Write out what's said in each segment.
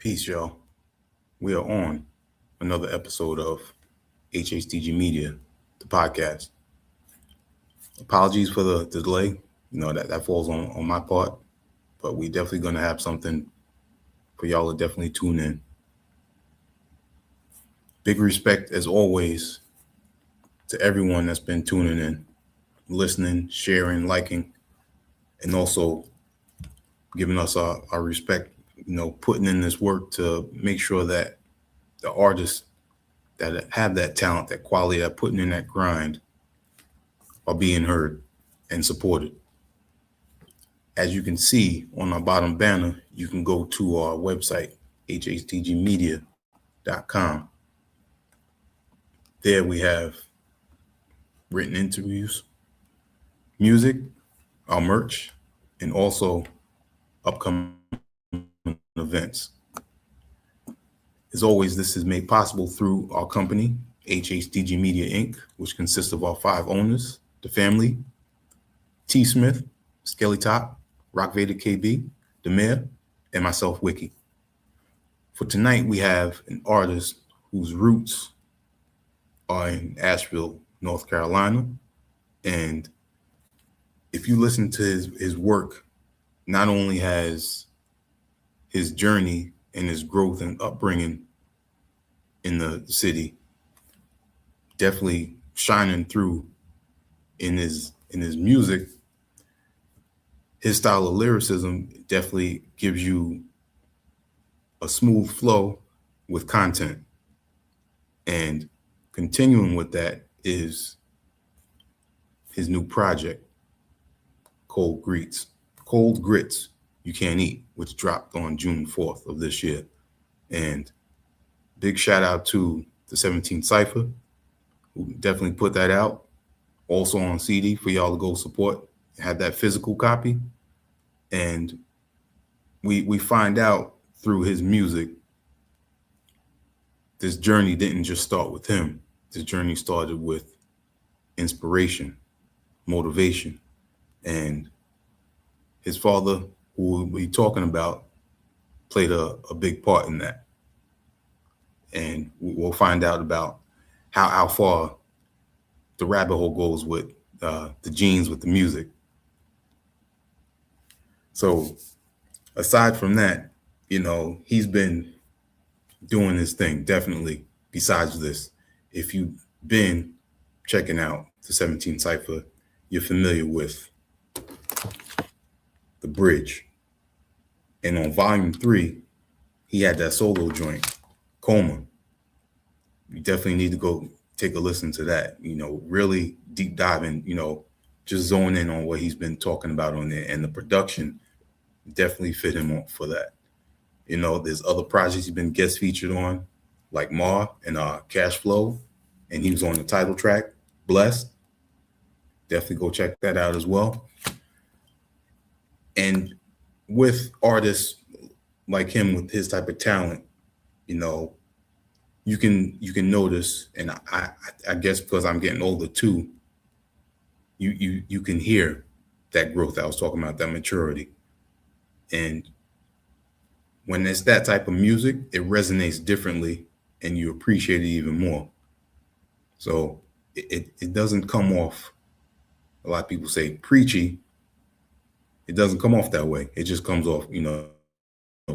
Peace, y'all. We are on another episode of HHDG Media, the podcast. Apologies for the delay. That falls on my part, but we definitely going to have something for y'all to definitely tune in. Big respect, as always, to everyone that's been tuning in, listening, sharing, liking, and also giving us our respect, putting in this work to make sure that the artists that have that talent, that quality, that putting in that grind are being heard and supported. As you can see on our bottom banner, you can go to our website, hhdgmedia.com. There we have written interviews, music, our merch, and also upcoming events. As always, this is made possible through our company, HHDG Media Inc., which consists of our 5 owners, the family, T. Smith, Skelly Top, Rock Vader KB, the Mayor, and myself, Wiki. For tonight, we have an artist whose roots are in Asheville, North Carolina. And if you listen to his work, not only has his journey and his growth and upbringing in the city definitely shining through in his music, his style of lyricism definitely gives you a smooth flow with content. And continuing with that is his new project, Cold Grits, You Can't Eat, which dropped on June 4th of this year. And big shout out to the 17 Cypher, who definitely put that out, also on CD for y'all to go support, have that physical copy. And we find out through his music, this journey didn't just start with him. This journey started with inspiration, motivation, and his father, who we'll be talking about, played a big part in that. And we'll find out about how far the rabbit hole goes with the genes with the music. So aside from that, he's been doing his thing, definitely, besides this. If you've been checking out the 17 Cypher, you're familiar with The Bridge. And on volume 3, he had that solo joint, Coma. You definitely need to go take a listen to that, really deep diving, just zone in on what he's been talking about on there. And the production definitely fit him on for that. There's other projects he's been guest featured on, like Ma and Cash Flow. And he was on the title track, Blessed. Definitely go check that out as well. And with artists like him, with his type of talent, you can notice, and I guess because I'm getting older too, you can hear that growth I was talking about, that maturity. And when it's that type of music, it resonates differently and you appreciate it even more. So it doesn't come off, a lot of people say preachy. It doesn't come off that way. It just comes off,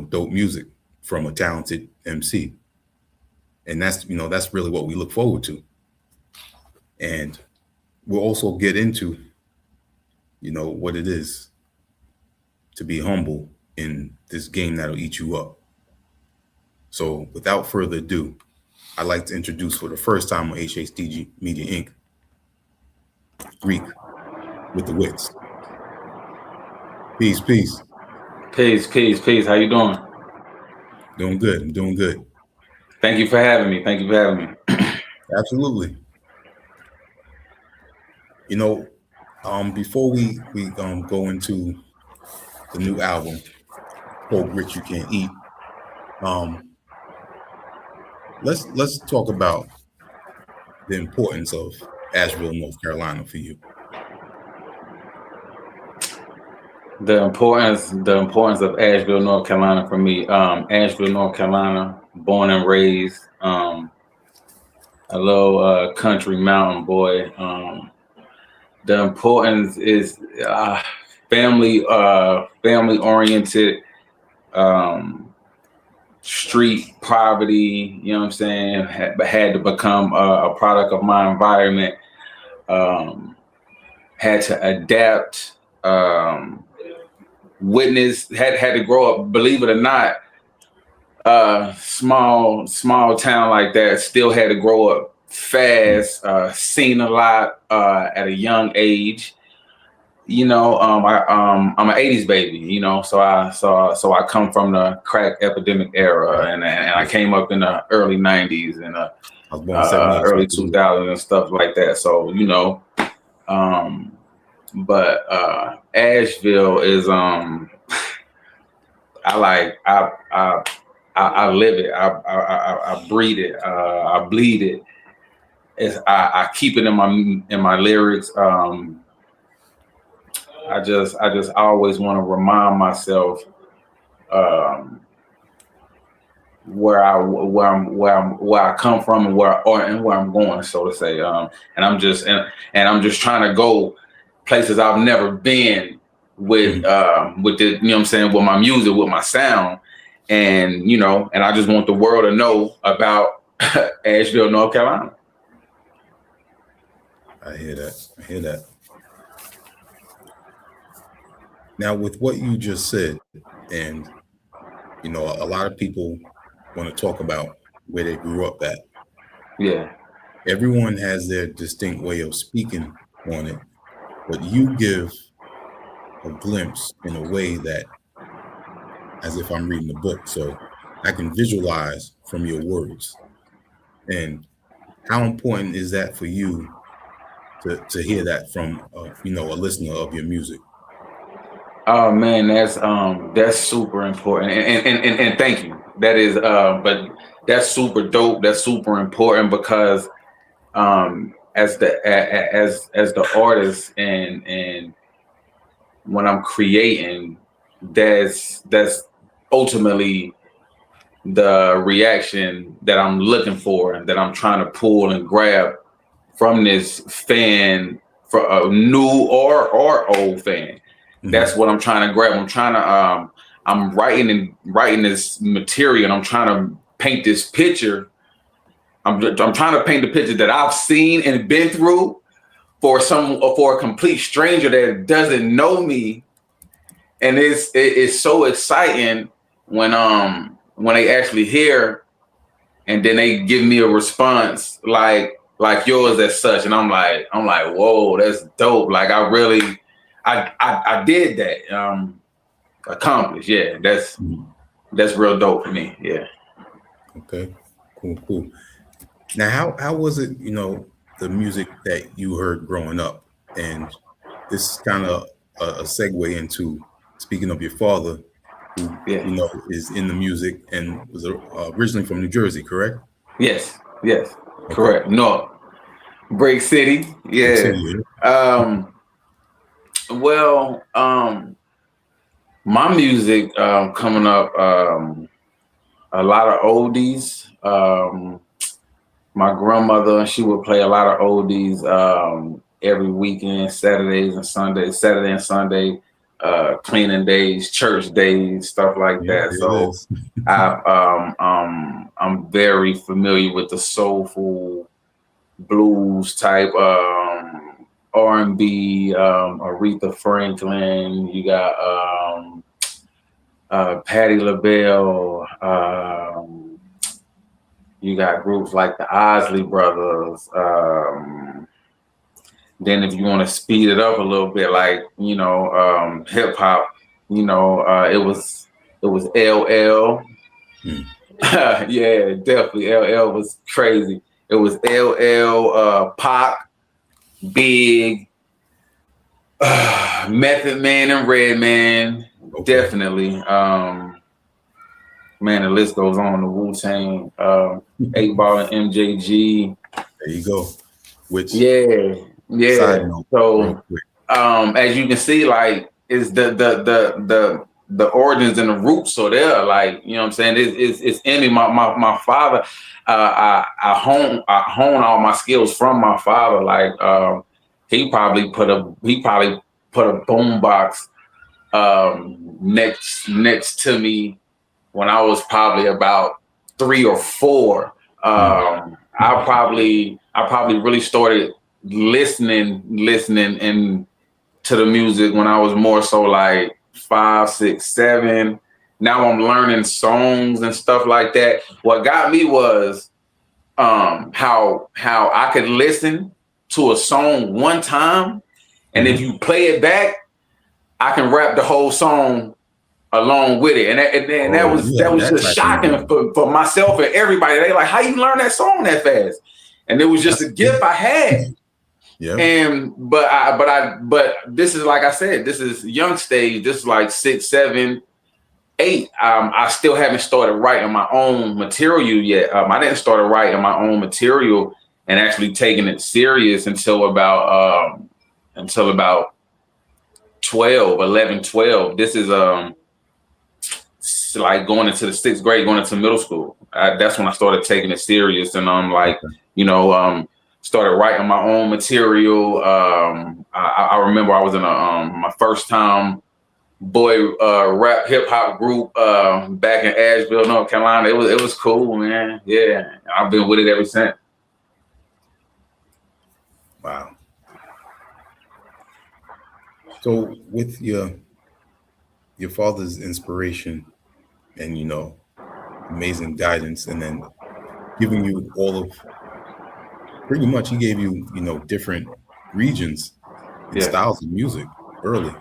dope music from a talented MC. And that's really what we look forward to. And we'll also get into, what it is to be humble in this game that'll eat you up. So without further ado, I'd like to introduce for the first time on HHDG Media Inc., Rique Wit Da Wickz. Peace. Peace. How you doing? Doing good. I'm doing good. Thank you for having me. Absolutely. Before we go into the new album, Cold Grits, You Can't Eat, let's talk about the importance of Asheville, North Carolina for you. The importance of Asheville, North Carolina for me. Asheville, North Carolina, born and raised. A little country mountain boy. The importance is family oriented, street poverty. You know what I'm saying? Had to become a product of my environment. Had to adapt. Had to grow up. Believe it or not, small town like that. Still had to grow up fast. Seen a lot at a young age. I'm an '80s baby. So I come from the crack epidemic era, and I came up in the early '90s and I was born in 78, early 2000s and stuff like that. So but Asheville is I live it. I breathe it. I bleed it. I keep it in my lyrics. I just always want to remind myself where I come from and where I'm going, so to say. And I'm just trying to go places I've never been with the, you know what I'm saying, with my music, with my sound. And and I just want the world to know about Asheville, North Carolina. I hear that. Now, with what you just said, and a lot of people want to talk about where they grew up at. Yeah. Everyone has their distinct way of speaking on it, but you give a glimpse in a way that, as if I'm reading a book, so I can visualize from your words. And how important is that for you to hear that from a listener of your music? Oh man, that's super important, and thank you. That is, but that's super dope. That's super important because as the artist and when I'm creating, that's ultimately the reaction that I'm looking for and that I'm trying to pull and grab from this fan, for a new or old fan. Mm-hmm. That's what I'm trying to grab. I'm trying to I'm writing this material, and I'm trying to paint this picture. I'm trying to paint the picture that I've seen and been through for a complete stranger that doesn't know me. And it's so exciting when they actually hear, and then they give me a response like yours as such, and I'm like, whoa, that's dope. Like I did that. Accomplished. Yeah, that's real dope for me. Yeah. Okay. Cool. Now, how was it? The music that you heard growing up, and this is kind of a segue into speaking of your father, who is in the music and was originally from New Jersey, correct? Yes, okay. Correct. No, Break City. Yeah. Break City, yeah. Well, my music coming up, a lot of oldies. My grandmother, she would play a lot of oldies every weekend, Saturday and Sunday, cleaning days, church days, stuff like that. So I'm very familiar with the soulful blues type, R&B, Aretha Franklin. You got Patti LaBelle. You got groups like the Isley Brothers. Then if you want to speed it up a little bit, like hip hop, it was LL. Yeah, definitely LL was crazy. It was LL, Pac, Big, Method Man and Redman. Okay. Definitely. Man, the list goes on. The Wu-Tang, 8 Ball and MJG. There you go. Yeah. So, as you can see, like is the origins and the roots are there. Like, you know what I'm saying? It's in me. My father, I hone all my skills from my father. Like, he probably put a boombox next to me when I was probably about 3 or 4. I probably really started listening and to the music when I was more so like 5, 6, 7. Now I'm learning songs and stuff like that. What got me was how I could listen to a song one time, and if you play it back, I can rap the whole song along with it. And that was just shocking for myself and everybody. They like, how you learn that song that fast? And it was just a gift I had. Yeah. And but this is, like I said, this is young stage. This is like 6, 7, 8. I still haven't started writing my own material yet. I didn't start writing my own material and actually taking it serious until about 11, 12. This is like going into the 6th grade, going into middle school. That's when I started taking it serious, and started writing my own material. I remember I was in my first time boy rap hip hop group back in Asheville, North Carolina. It was cool, man. Yeah, I've been with it ever since. Wow. So with your father's inspiration and, amazing guidance, and then giving you all of, pretty much he gave you, different regions and styles of music early.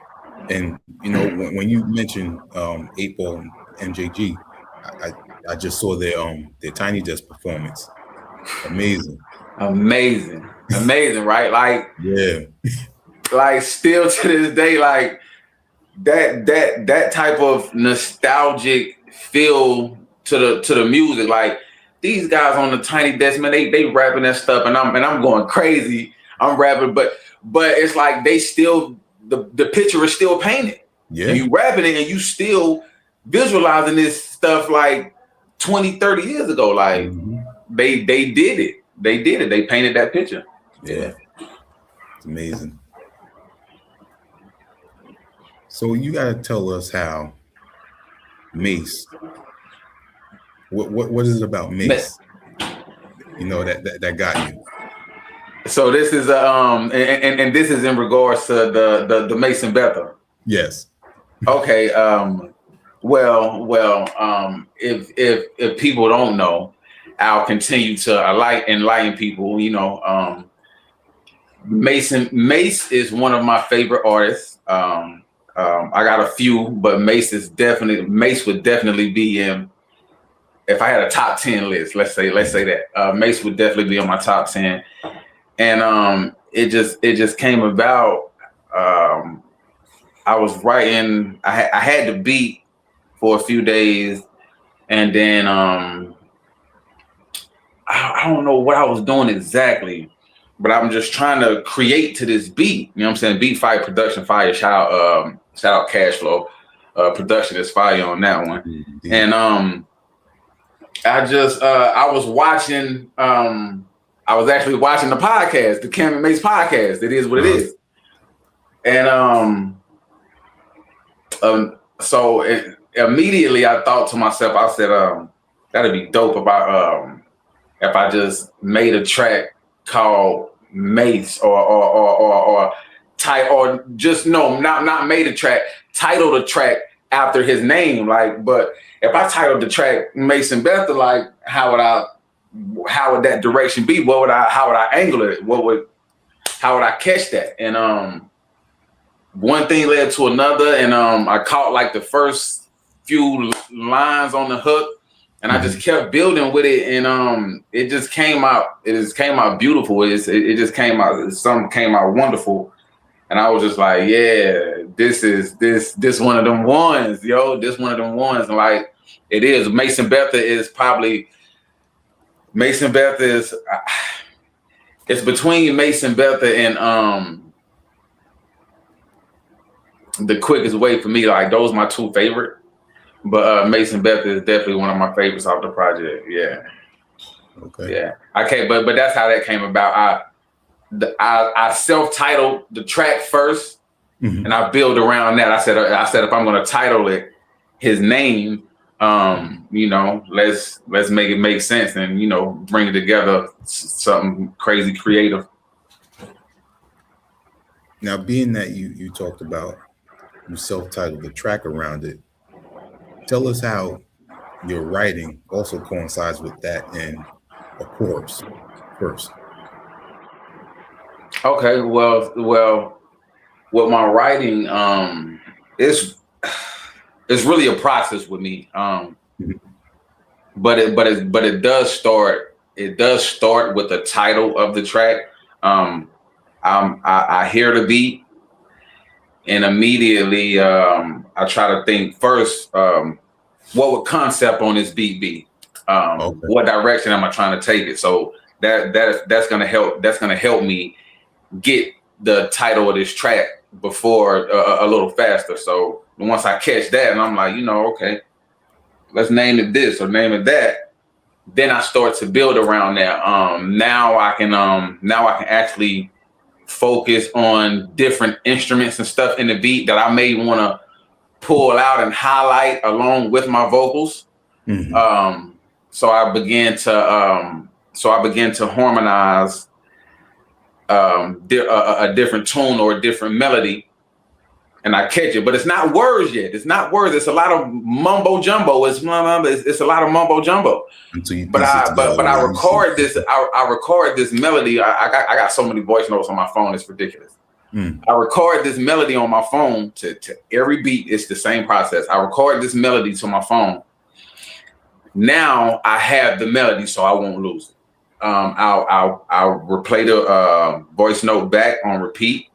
And, when you mentioned 8-Ball and MJG, I just saw their Tiny Desk performance. Amazing, right? Like, yeah. Like, still to this day, like that type of nostalgic feel to the music. Like, these guys on the Tiny Desk, man, they rapping that stuff, and I'm going crazy. I'm rapping, but it's like they still, the picture is still painted. Yeah, you rapping it and you still visualizing this stuff like 20, 30 years ago. Like, they did it. They painted that picture. Yeah, it's amazing. So you got to tell us how Mase. What is it about Mase? That got you. So this is and this is in regards to the Mase and Bethel. Yes. Okay. If people don't know, I'll continue to enlighten people. Mace is one of my favorite artists. I got a few, but Mace would definitely be in. If I had a top 10 list, let's say that Mace would definitely be on my top 10. And it just came about. I was writing. I had the beat for a few days, and then I don't know what I was doing exactly, but I'm just trying to create to this beat. You know what I'm saying? Beat fire, production fire. Shout out Cash Flow. Production is fire on that one. Mm-hmm. And I was watching. I was actually watching the podcast, the Cam and Mace podcast. It is what it is. And so immediately I thought to myself, I said, that'd be dope about if I just made a track called Mace or just not made a track, titled a track after his name. Like, but if I titled the track Mace and Bethel, like, how would that direction be? How would I angle it? How would I catch that? And one thing led to another, and I caught like the first few lines on the hook, and I just kept building with it, and it just came out. It just came out beautiful. It just came out. Something came out wonderful, and I was just like, yeah, this one of them ones, yo. This one of them ones, and like it is. Mason Bethel is it's between Mason Bethel the quickest way for me. Like those my two favorite. But Mason Beth is definitely one of my favorites off the project. Yeah. Okay. Yeah. I can't, but that's how that came about. I self-titled the track first, and I build around that. I said if I'm gonna title it his name, let's make it make sense and bring it together, something crazy creative. Now, being that you talked about you self-titled the track around it, tell us how your writing also coincides with that in a chorus first. Okay, well, with my writing, it's really a process with me. But it does start with the title of the track. I hear the beat, and immediately I try to think first, what would concept on this beat be? What direction am I trying to take it? So that's gonna help me get the title of this track before a little faster. So once I catch that, and I'm like, okay, let's name it this or name it that. Then I start to build around that. Now I can actually focus on different instruments and stuff in the beat that I may want to pull out and highlight along with my vocals. So I began to harmonize a different tune or a different melody, and I catch it. But it's not words yet. It's not words. It's a lot of mumbo jumbo. It's a lot of mumbo jumbo. But I record this. I record this melody. I got so many voice notes on my phone. It's ridiculous. I record this melody on my phone to every beat. It's the same process. I record this melody to my phone. Now I have the melody, so I won't lose it. I'll replay the voice note back on repeat,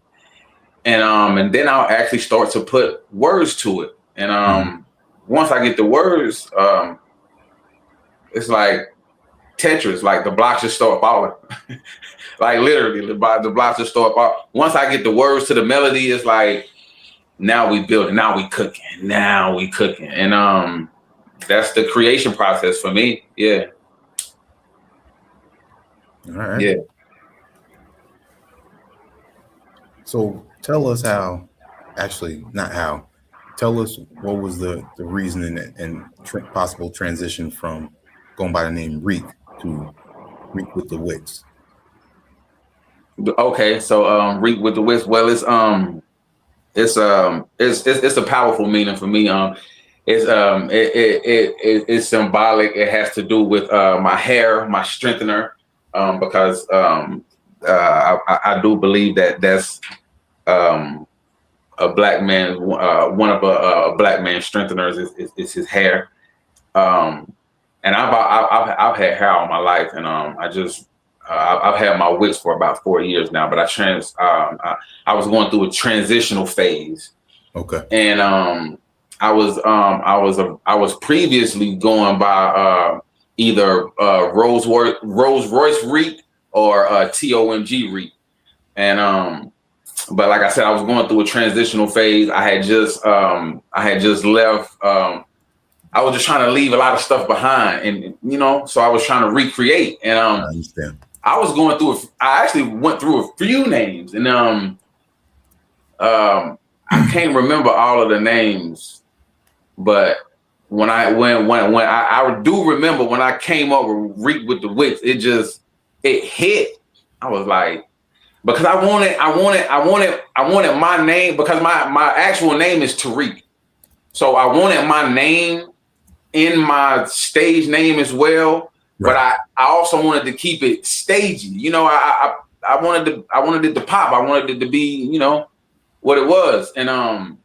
and then I'll actually start to put words to it. And once I get the words, it's like Tetris. Like the blocks just start falling. Like literally, the blocks just start falling. Once I get the words to the melody, it's like now we building, now we cooking, and that's the creation process for me. Yeah. All right. Yeah. So tell us tell us what was the reasoning and possible transition from going by the name Rique to Rique Wit Da Wickz. Okay, so Rique Wit Da Wickz. Well, it's a powerful meaning for me. It's symbolic. It has to do with my hair, my strengthener. Because I do believe that's a black man. One of a black man's strengtheners is his hair. And I've had hair all my life, and I've had my wigs for about 4 years now. But I was going through a transitional phase. Okay. And I was previously going by either Rolls Royce Rique or TOMG Rique. And but like I said, I was going through a transitional phase. I had just left. I was just trying to leave a lot of stuff behind, and so I was trying to recreate. And I understand. I actually went through a few names, and I can't remember all of the names, but when I do remember when I came up with Rique Wit Da Wickz, it hit. I was like, because I wanted my name, because my actual name is Tariq. So I wanted my name in my stage name as well. Right. But I also wanted to keep it stagey. I wanted it to pop. I wanted it to be, what it was. And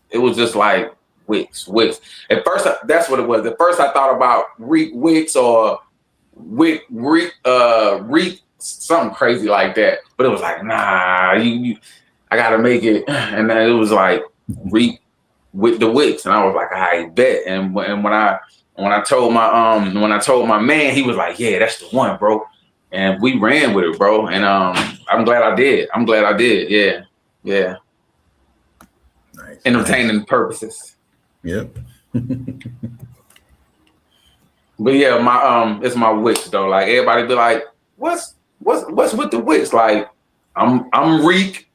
it was just like Wickz. At first, that's what it was. At first, I thought about Rique Wicks or Rique, something crazy like that. But it was like, nah, I gotta make it. And then it was like Rique Wit Da Wickz, and I was like, I bet. And when I told my man, he was like, yeah, that's the one, bro. And we ran with it, bro. And I'm glad I did. Yeah. entertaining purposes. Yep. But yeah, it's my Wicks though. Like everybody be like, what's with the Wicks? Like I'm Rique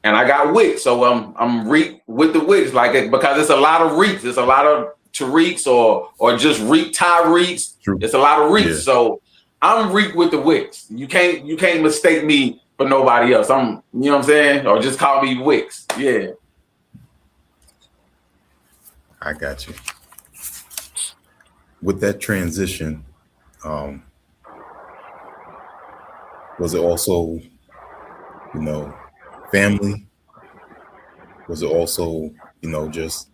and I got Wit, so I'm Rique with the Wicks. Like because it's a lot of Riques. It's a lot of Tariqs or just Rique Tyreeks. It's a lot of Riques. Yeah. So I'm Rique with the Wicks. You can't mistake me for nobody else. I'm, you know what I'm saying? Or just call me Wicks. Yeah. I got you. With that transition, was it also, family? Was it also, just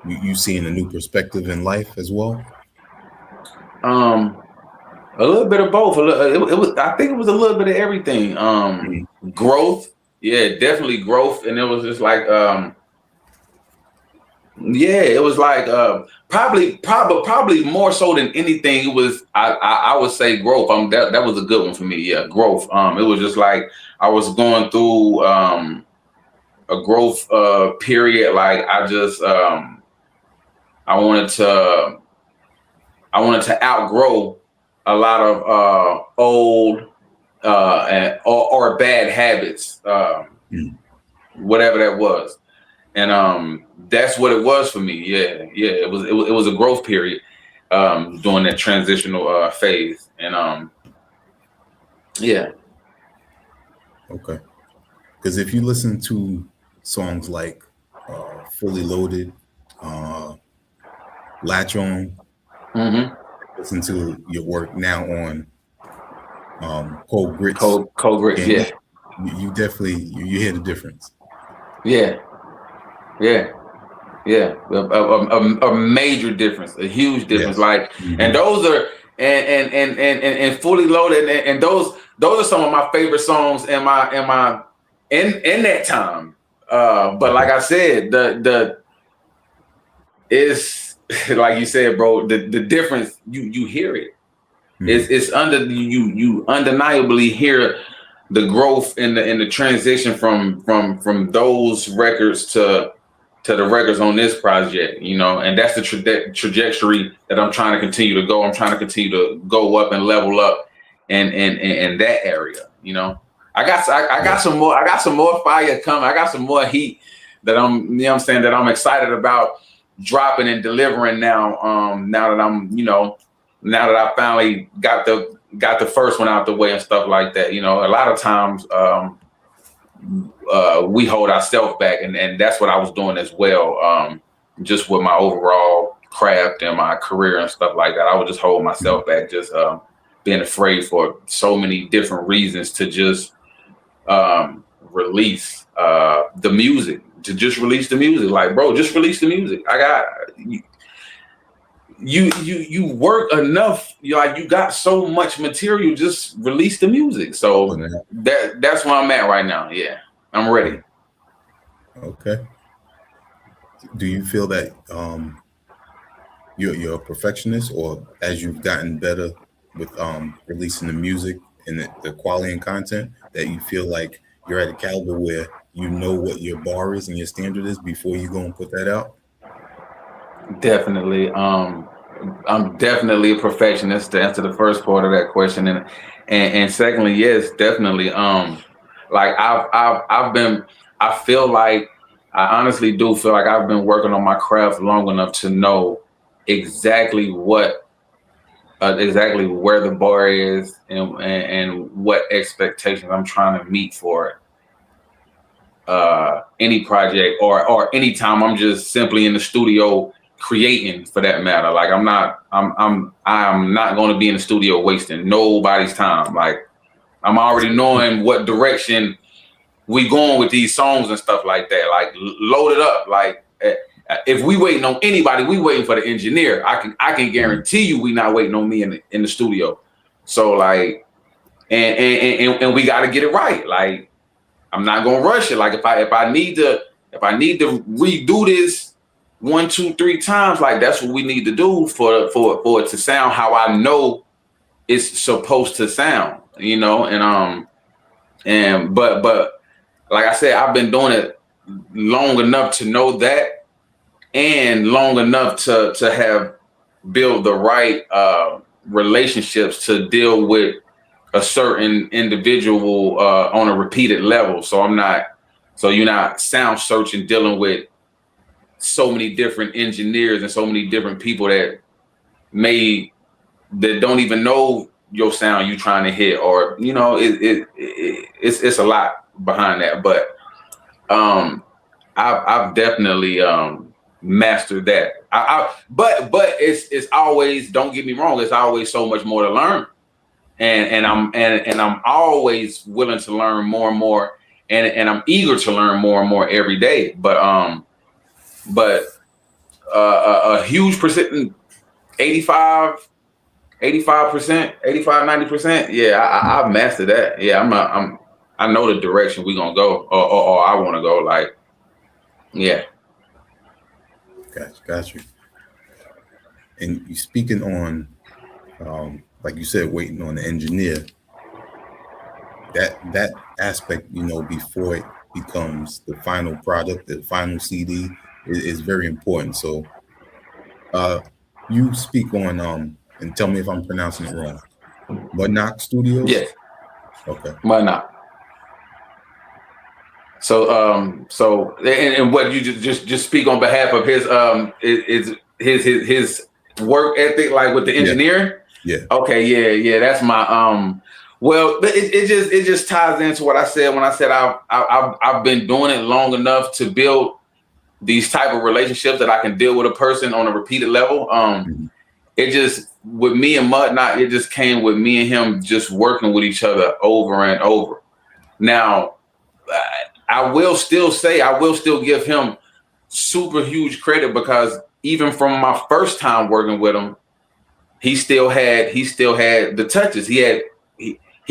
you seeing a new perspective in life as well? A little bit of both. It was. I think it was a little bit of everything. Growth. Yeah, definitely growth. And it was just like, yeah, it was like probably more so than anything. It was I would say growth. That was a good one for me. Yeah, growth. It was just like I was going through a growth period. Like I just I wanted to outgrow a lot of old or bad habits, whatever that was. And that's what it was for me. Yeah. It was a growth period during that transitional phase. And yeah. Okay. Because if you listen to songs like Fully Loaded, Latch On, listen to your work now on Cold Grits. Cold Grits, yeah. You definitely you hear the difference. Yeah. A major difference, a huge difference. Yes. Like, and those are and Fully Loaded, and those are some of my favorite songs in that time. But like I said, the is like you said, bro. The difference, you hear it. It's you undeniably hear the growth in the transition from those records to the records on this project, and that's the trajectory that I'm trying to continue to go. I'm trying to continue to go up and level up in that area. I got some more fire coming. I got some more heat that I'm that I'm excited about dropping and delivering now. Now that I'm, now that I finally got the first one out the way and stuff like that. A lot of times we hold ourselves back, and that's what I was doing as well. Just with my overall craft and my career and stuff like that, I would just hold myself back, just being afraid for so many different reasons to just release the music, to just release the music. Like, bro, just release the music. I got you work enough. You got so much material. Just release the music. So that's where I'm at right now. Yeah, I'm ready. Okay. Do you feel that you're a perfectionist, or as you've gotten better with releasing the music and the quality and content, that you feel like you're at a caliber where you know what your bar is and your standard is before you go and put that out? Definitely. I'm definitely a perfectionist, to answer the first part of that question, and secondly, yes, definitely. Like I feel like, I honestly do feel like I've been working on my craft long enough to know exactly where the bar is and what expectations I'm trying to meet for any project or anytime I'm just simply in the studio creating, for that matter. Like I'm not going to be in the studio wasting nobody's time. Like I'm already knowing what direction we going with these songs and stuff like that. Like load it up. Like if we waiting on anybody, we waiting for the engineer. I can guarantee you we not waiting on me in the studio. So like, and we got to get it right. Like I'm not gonna rush it. Like if I need to redo this 1, 2, 3 times, like that's what we need to do for it to sound how I know it's supposed to sound. But like I said, I've been doing it long enough to know that, and long enough to have built the right relationships to deal with a certain individual on a repeated level. So you're not sound searching, dealing with so many different engineers and so many different people that don't even know your sound you trying to hit, or it's a lot behind that. But I've definitely mastered that. But it's always, don't get me wrong, it's always so much more to learn, and I'm always willing to learn more and more, and I'm eager to learn more and more every day. But a huge percent, 85%, 90%. Yeah, I've mastered that. Yeah, I know the direction we're gonna go, or I want to go. Like, yeah. Got you. And you speaking on, like you said, waiting on the engineer. That aspect, before it becomes the final product, the final CD, is very important. So, you speak on, and tell me if I'm pronouncing it wrong. Mudnock Studios. Yes. Okay. Mudnock. So and what you just speak on behalf of his his work ethic, like with the engineering. Yeah. Okay. Yeah. That's my Well, it just ties into what I said when I said I've been doing it long enough to build these type of relationships that I can deal with a person on a repeated level. It just, with me and Mudnock, it just came with me and him just working with each other over and over. Now, I will still give him super huge credit, because even from my first time working with him, he still had the touches. He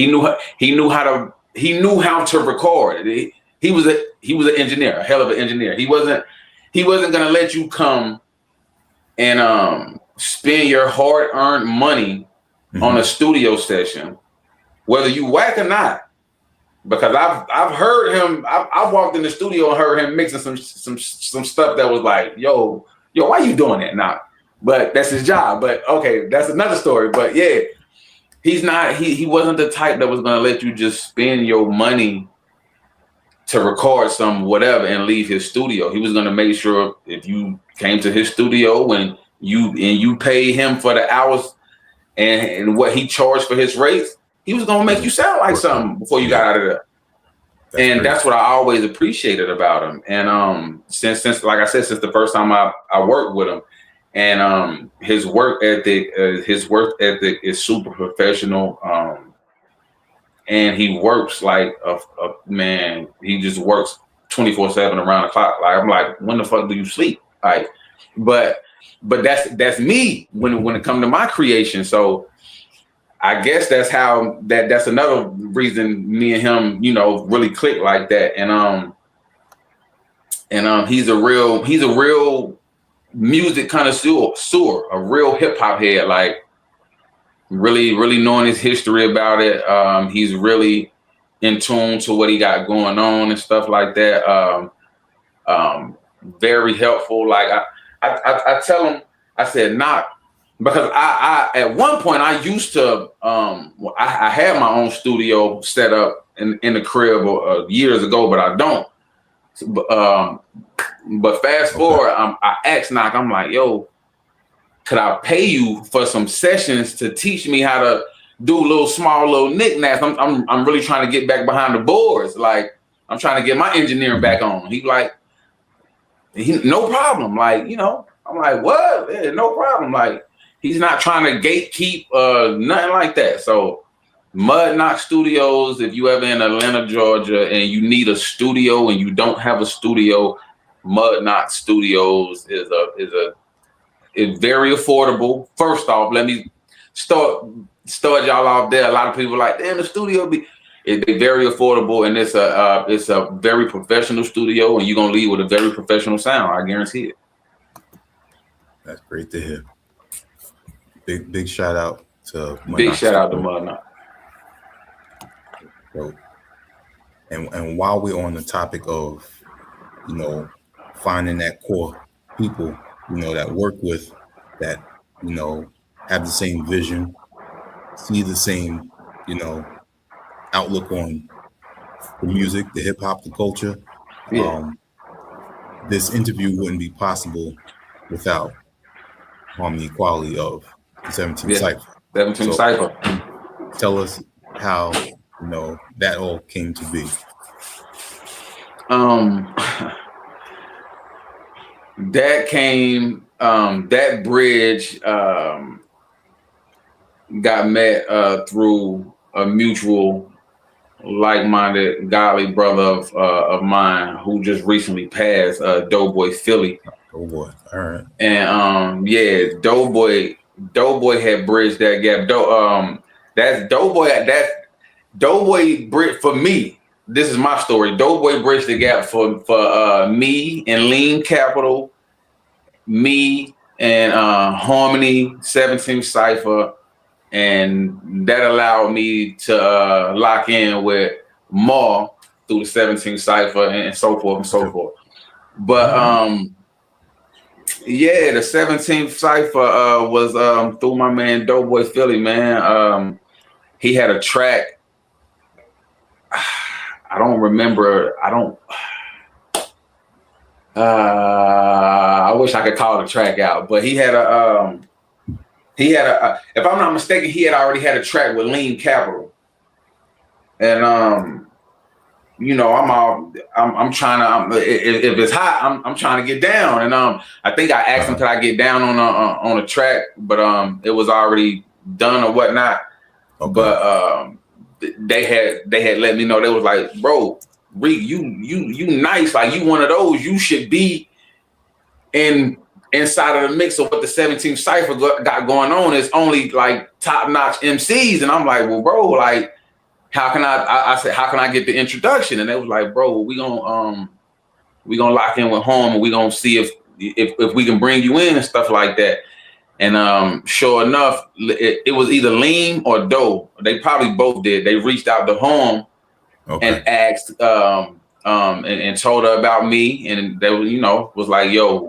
knew how to record. He was an engineer, a hell of an engineer. He wasn't gonna let you come and spend your hard-earned money on a studio session, whether you whack or not. Because I've heard him. I walked in the studio and heard him mixing some stuff that was like, yo, why you doing that now? But that's his job. But okay, that's another story. But yeah, he wasn't the type that was gonna let you just spend your money to record some whatever and leave his studio. He was gonna make sure if you came to his studio and you paid him for the hours and what he charged for his rates, he was gonna make you sound like something before you got out of there. That's what I always appreciated about him. And since like I said, since the first time I worked with him, and his work ethic is super professional. And he works like a man. He just works 24/7 around the clock. Like, I'm like, when the fuck do you sleep? Like, but that's me when it comes to my creation. So I guess that's another reason me and him, really click like that. And he's a real music connoisseur, a real hip hop head, like really knowing his history about it. He's really in tune to what he got going on and stuff like that. Very helpful. Like I tell him, I said, not because I at one point I used to I had my own studio set up in the crib years ago, but I don't. But fast forward, I asked Knock, I'm like, yo, could I pay you for some sessions to teach me how to do small little knickknacks? I'm really trying to get back behind the boards. Like, I'm trying to get my engineering back on. No problem. Like, I'm like, what? Yeah, no problem. Like, he's not trying to gatekeep nothing like that. So Mudnock Studios, if you ever in Atlanta, Georgia, and you need a studio and you don't have a studio, Mudnock Studios is very affordable. First off, let me start y'all off there. A lot of people are like, damn, the studio it's very affordable, and it's a very professional studio, and you're gonna leave with a very professional sound. I guarantee it. That's great to hear. Big shout out to Mudnock. Big shout out to Mudnock. So, and while we're on the topic of you know, finding that core people, you know, that work with that, you know, have the same vision, see the same, you know, outlook on the music, the hip hop, the culture. Yeah, Um, this interview wouldn't be possible without harmony quality of the 17th yeah. Cypher. 17 So Cypher. tell us how, you know, that all came to be. Um, that came, that bridge got met through a mutual, like-minded, godly brother of mine who just recently passed, Doughboy Philly. Oh boy. All right. And yeah, Doughboy had bridged that gap. That's Doughboy. That Doughboy bridge for me. This is my story. Doughboy bridged the gap for me and Lean Capital, me and Harmony 17 Cypher, and that allowed me to lock in with Ma through the 17 Cypher and so forth and so Sure. forth. But All right. yeah, the 17th Cypher was through my man Doughboy Philly, man. He had a track. I don't remember. I wish I could call the track out, but he had a if I'm not mistaken, he had already had a track with Lean Capital. And you know, I'm trying to, if it's hot, I'm trying to get down. And I think I asked him, could I get down on a track, but it was already done or whatnot. Okay. But they had let me know. They was like, bro, Rique, you nice, like you one of those. You should be inside of the mix of what the 17th Cypher got going on. It's only like top notch MCs, and I'm like, well, bro, like, how can I said, how can I get the introduction? And they was like, bro, we gonna lock in with home, and we gonna see if we can bring you in and stuff like that. And sure enough, it was either Lean or Doe. They probably both did. They reached out to home and asked and told her about me, and they were, you know, was like, yo,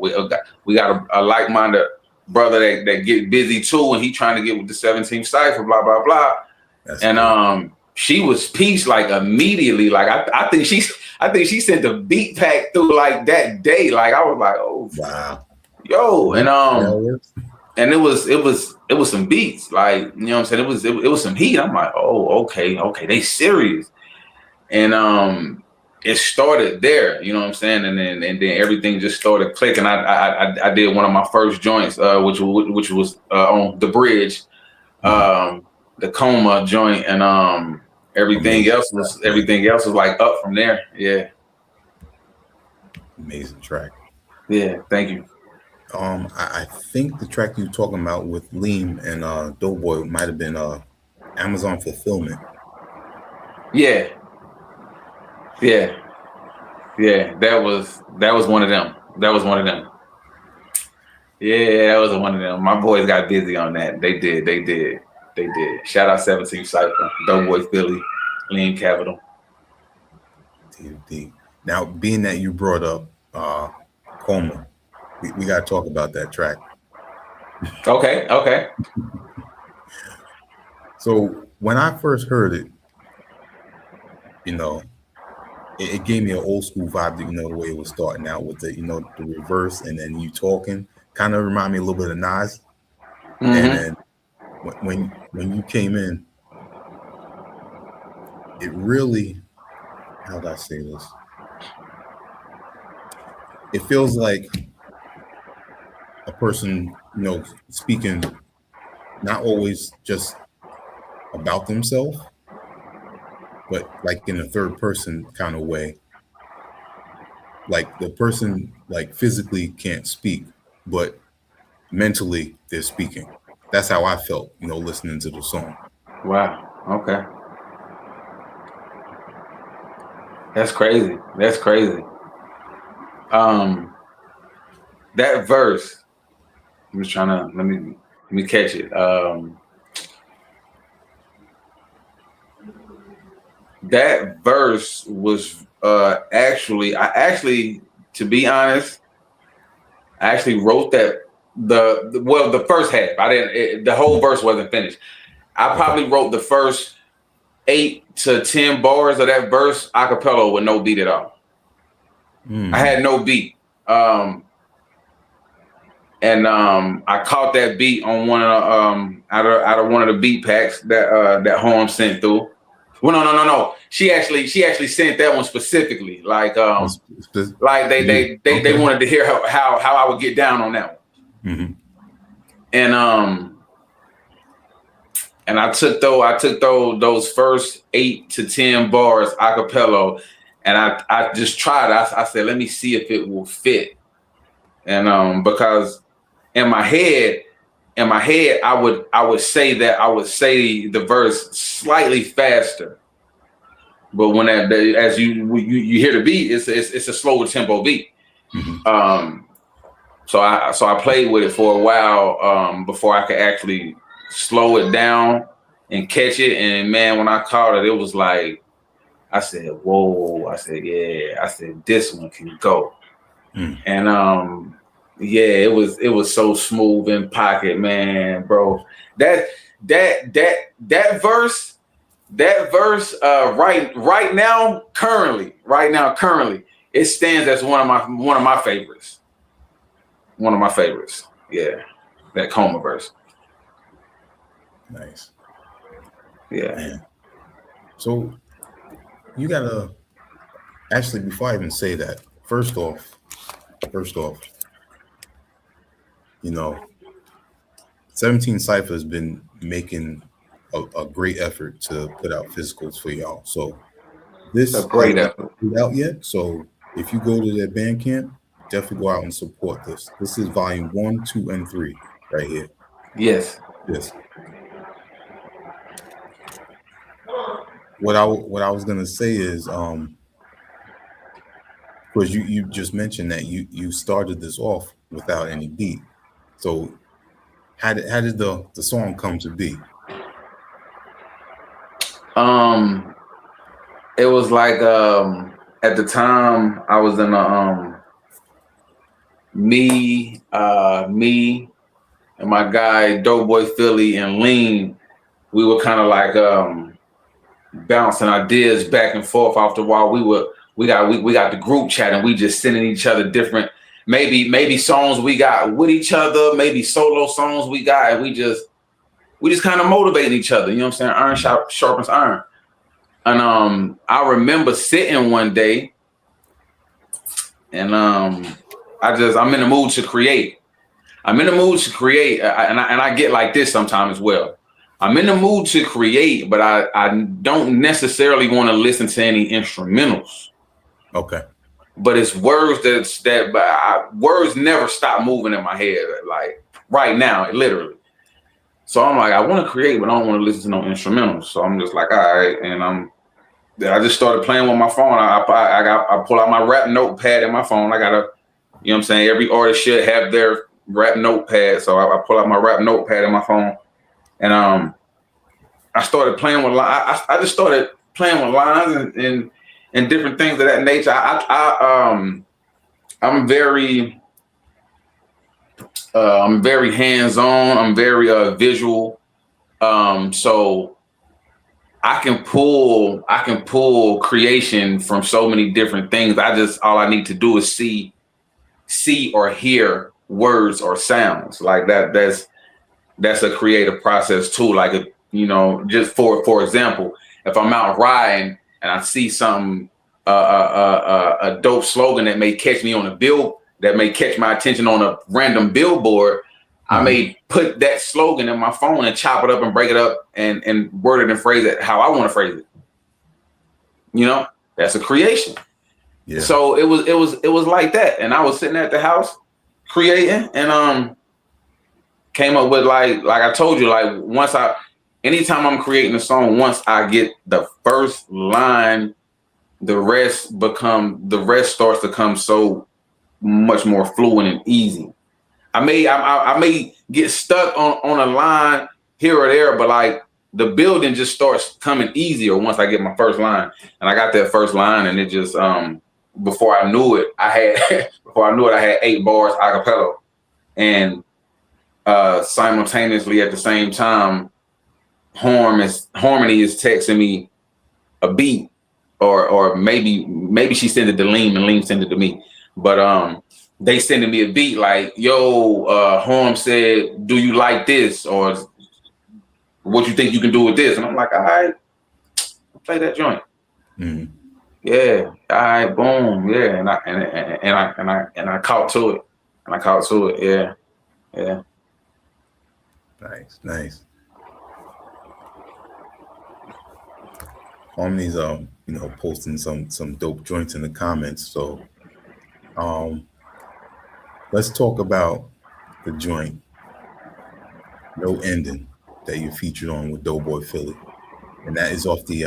we got a like-minded brother that get busy too, and he trying to get with the 17th Cypher, blah blah blah. That's and good. She was peace like immediately. Like I think she sent the beat pack through like that day. Like I was like, oh Wow. yo, and it was Yeah. some beats, like, you know what I'm saying? It was some heat. I'm like, oh, okay, they serious. And it started there, you know what I'm saying? And then everything just started clicking. I did one of my first joints, which was on the bridge, the Coma joint, and everything else was like up from there. Yeah. Amazing track. Yeah, thank you. I think the track you're talking about with Lean and Doughboy might have been Amazon Fulfillment. Yeah. That was one of them. Yeah, that was one of them. My boys got busy on that. They did. Shout out 17 Cypher, Doughboy Philly, Lean Capital. D. Now, being that you brought up Coma, we got to talk about that track. Okay. So when I first heard it, you know, it gave me an old school vibe. You know, the way it was starting out with the, you know, the reverse, and then you talking, kind of remind me a little bit of Nas. Mm-hmm. And then when you came in, it really, how do I say this? It feels like a person, you know, speaking not always just about themselves, but like in a third person kind of way. Like the person like physically can't speak, but mentally they're speaking. That's how I felt, you know, listening to the song. Wow. Okay. That's crazy. That verse, I'm just trying to let me catch it. That verse was I actually to be honest, I actually wrote that the first half. I didn't. The whole verse wasn't finished. I probably wrote the first 8 to 10 bars of that verse a cappella with no beat at all. I had no beat. And I caught that beat on one of the out of one of the beat packs that Home sent through. Well, no. She actually sent that one specifically. Like they wanted to hear how I would get down on that one. And I took those first 8 to 10 bars a cappella, and I just tried. I said, let me see if it will fit. And because in my head, I would say the verse slightly faster. But when as you hear the beat, it's a slower tempo beat. So I played with it for a while before I could actually slow it down and catch it. And man, when I caught it, it was like, I said, whoa. I said, yeah. I said, this one can go. And yeah, it was so smooth in pocket, man, bro. That verse right now currently it stands as one of my favorites. One of my favorites. Yeah. That Coma verse. Nice. Yeah. Man. So you gotta actually, before I even say that, first off, you know, 17 Cypher has been making a great effort to put out physicals for y'all. So this a great effort out yet. So if you go to their Bandcamp, definitely go out and support this. This is volume 1, 2, and 3 right here. Yes. What I was gonna say is, because you just mentioned that you started this off without any beat. So how did the song come to be? It was like at the time I was in me and my guy Doughboy Philly and Lean, we were kind of like bouncing ideas back and forth. After a while, we got the group chat and we just sending each other different maybe songs we got with each other, maybe solo songs we got, and we just kind of motivating each other. You know what I'm saying? Iron sharpens iron. And I remember sitting one day and I'm in the mood to create. And I get like this sometimes as well. I'm in the mood to create, but I don't necessarily want to listen to any instrumentals. Okay. But it's words words never stop moving in my head, like right now, literally. So I'm like, I want to create, but I don't want to listen to no instrumentals. So I'm just like, all right, and I just started playing with my phone. I pull out my rap notepad in my phone. I gotta, you know what I'm saying? Every artist should have their rap notepad. So I pull out my rap notepad in my phone, and I started playing with lines. I just started playing with lines and different things of that nature. I'm very hands-on. I'm very visual. So I can pull creation from so many different things. All I need to do is see or hear words or sounds like that. That's a creative process too. Like, you know, just for example, if I'm out riding and I see something, a dope slogan that may catch me on a bill, that may catch my attention on a random billboard, I may put that slogan in my phone and chop it up and break it up and word it and phrase it how I want to phrase it. You know, that's a creation. Yeah. So it was like that. And I was sitting at the house creating and came up with like I told you, like anytime I'm creating a song, once I get the first line, the rest starts to come so much more fluent and easy. I may get stuck on a line here or there, but like the building just starts coming easier once I get my first line. And I got that first line and it just before I knew it, I had I had 8 bars a cappella, and simultaneously at the same time, Harmony is texting me a beat, or maybe she sent it to Lean and Lean sent it to me, but they sending me a beat like, yo, Harm said, do you like this, or what you think you can do with this? And I'm like, all right, play that joint. Mm-hmm. Yeah, all right, boom, yeah, and I caught to it, yeah. Nice. Harmony's posting some dope joints in the comments. So let's talk about the joint No Ending that you featured on with Doughboy Philly. And that is off the